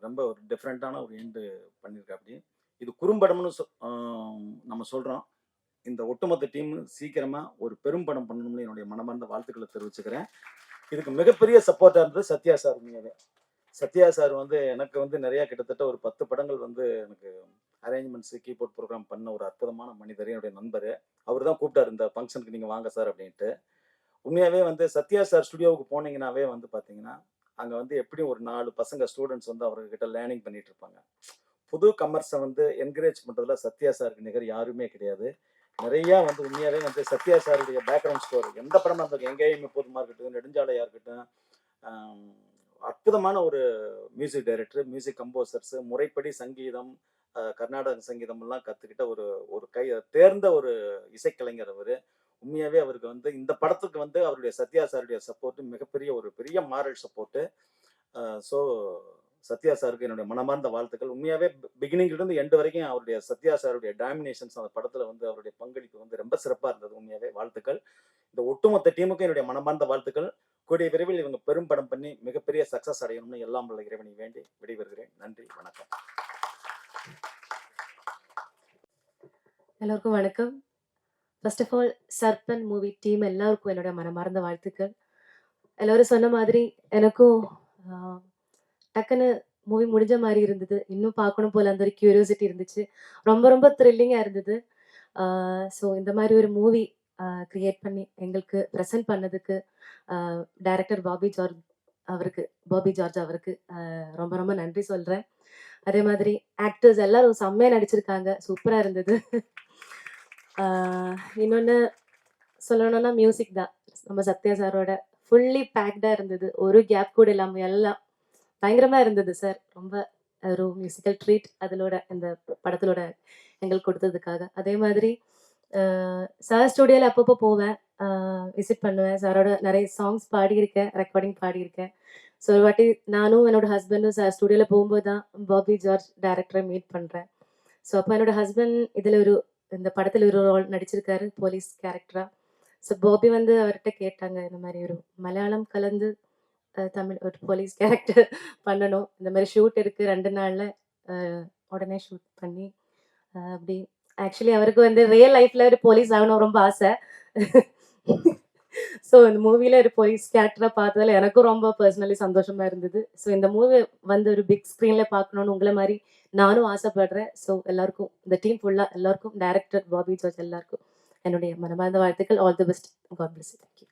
ரொம்ப ஒரு டிஃப்ரெண்ட்டான ஒரு எண்டு பண்ணியிருக்காப்படி. இது குறும்படம்னு நம்ம சொல்கிறோம். இந்த ஒட்டுமொத்த டீம் சீக்கிரமாக ஒரு பெரும் படம் பண்ணணும்னு என்னுடைய மனமார்ந்த வாழ்த்துக்களை தெரிவிச்சுக்கிறேன். இதுக்கு மிகப்பெரிய சப்போர்ட்டாக இருந்தது சத்யா சார். உண்மையாகவே சத்யா சார் எனக்கு நிறையா கிட்டத்தட்ட ஒரு 10 படங்கள் எனக்கு அரேஞ்ச்மெண்ட்ஸு, கீபோர்ட் ப்ரோக்ராம் பண்ண ஒரு அற்புதமான மனிதர், என்னுடைய நண்பர். அவர் தான் கூப்பிட்டார் இந்த ஃபங்க்ஷனுக்கு நீங்கள் வாங்க சார் அப்படின்ட்டு. உண்மையாகவே சத்யா சார் ஸ்டுடியோவுக்கு போனீங்கன்னாவே பார்த்தீங்கன்னா அங்கே எப்படியும் ஒரு 4 பசங்க ஸ்டூடெண்ட்ஸ் அவர்கிட்ட லேர்னிங் பண்ணிட்டு இருப்பாங்க. புது கமர்ஸை என்கரேஜ் பண்ணுறதுல சத்யா சாருக்கு நிகர் யாருமே கிடையாது. நிறையா உண்மையாகவே சத்யா சாருடைய பேக்ரவுண்ட் ஸ்கோர் எந்த படமாக இருந்தாலும், எங்கேயும் எப்போதுமா இருக்கட்டும், நெடுஞ்சாலையாக இருக்கட்டும், அற்புதமான ஒரு மியூசிக் டைரக்டர், மியூசிக் கம்போசர்ஸ், முறைப்படி சங்கீதம், கர்நாடக சங்கீதம் எல்லாம் கற்றுக்கிட்ட ஒரு தேர்ந்த ஒரு இசைக்கலைஞர் அவர். உண்மையாகவே அவருக்கு இந்த படத்துக்கு அவருடைய சத்யா சாருடைய சப்போர்ட்டு மிகப்பெரிய ஒரு பெரிய மாரல் சப்போர்ட்டு. ஸோ சத்யா சாருக்கு என்னுடைய மனமார்ந்த வாழ்த்துக்கள். உண்மையாகவே பிகினிங்லேருந்து எண்டு வரைக்கும் அவருடைய சத்யா சாருடைய டாமினேஷன்ஸ் அந்த படத்தில் அவருடைய பங்களிப்பு ரொம்ப சிறப்பாக இருந்தது. உண்மையாகவே வாழ்த்துக்கள். இந்த ஒட்டுமொத்த டீமுக்கும் என்னுடைய மனமார்ந்த வாழ்த்துக்கள். கூடிய விரைவில் இவங்க பெரும் படம் பண்ணி மிகப்பெரிய சக்ஸஸ் அடையணும்னு எல்லாம் வல்ல இறைவனை வேண்டி விடைபெறுகிறேன். நன்றி, வணக்கம். எல்லாருக்கும் வணக்கம். ஃபர்ஸ்ட் ஆஃப் ஆல் சர்பன் மூவி டீம் எல்லாருக்கும் என்னோட மனமார்ந்த வாழ்த்துக்கள். எல்லாரும் சொன்ன மாதிரி எனக்கும் டக்குன்னு மூவி முடிஞ்ச மாதிரி இருந்தது. இன்னும் பார்க்கணும் போல அந்த ஒரு கியூரியாசிட்டி இருந்துச்சு. ரொம்ப ரொம்ப த்ரில்லிங்காக இருந்தது. ஸோ இந்த மாதிரி ஒரு மூவி கிரியேட் பண்ணி எங்களுக்கு ப்ரெசென்ட் பண்ணதுக்கு டைரக்டர் பாபி ஜார்ஜ் அவருக்கு ரொம்ப ரொம்ப நன்றி சொல்கிறேன். அதே மாதிரி ஆக்டர்ஸ் எல்லாரும் செம்மையாக நடிச்சிருக்காங்க. சூப்பராக இருந்தது. இன்னொன்று சொல்லணும்னா மியூசிக் தான். நம்ம சத்யா சாரோட ஃபுல்லி பேக்டாக இருந்தது. ஒரு கேப் கூட இல்லாமல் எல்லாம் பயங்கரமாக இருந்தது சார். ரொம்ப ஒரு மியூசிக்கல் ட்ரீட் அதிலோட இந்த படத்திலோட எங்களுக்கு கொடுத்ததுக்காக. அதே மாதிரி சார் ஸ்டுடியோவில் அப்பப்போ போவேன், விசிட் பண்ணுவேன். சாரோட நிறைய சாங்ஸ் பாடியிருக்கேன், ரெக்கார்டிங் பாடியிருக்கேன். ஸோ ஒரு வாட்டி நானும் என்னோட ஹஸ்பண்டும் சார் ஸ்டுடியோவில் போகும்போது தான் பாபி ஜார்ஜ் டைரக்டரை மீட் பண்ணுறேன். ஸோ அப்போ என்னோட ஹஸ்பண்ட் இதில் இந்த படத்தில் ஒரு ரோல் நடிச்சிருக்காரு, போலீஸ் கேரக்டராக. ஸோ பாபி அவர்கிட்ட கேட்டாங்க, இந்த மாதிரி ஒரு மலையாளம் கலந்து தமிழ் ஒரு போலீஸ் கேரக்டர் பண்ணணும், இந்த மாதிரி ஷூட் இருக்குது 2 நாளில், உடனே ஷூட் பண்ணி அப்படி. ஆக்சுவலி அவருக்கு ரியல் லைஃப்பில் ஒரு போலீஸ் ஆகணும் ரொம்ப ஆசை. ஸோ இந்த மூவியில் ஒரு போலீஸ் கேரக்டராக பார்த்ததில் எனக்கும் ரொம்ப பர்சனலி சந்தோஷமாக இருந்தது. ஸோ இந்த மூவி ஒரு பிக் ஸ்க்ரீனில் பார்க்கணுன்னு உங்களை மாதிரி நானும் ஆசைப்படுறேன். ஸோ எல்லாருக்கும், இந்த டீம் ஃபுல்லாக எல்லாருக்கும், டைரக்டர் பாபி ஜார்ஜ் எல்லாருக்கும் என்னுடைய மனமார்ந்த வாழ்த்துக்கள். All the best. God bless you. Thank you.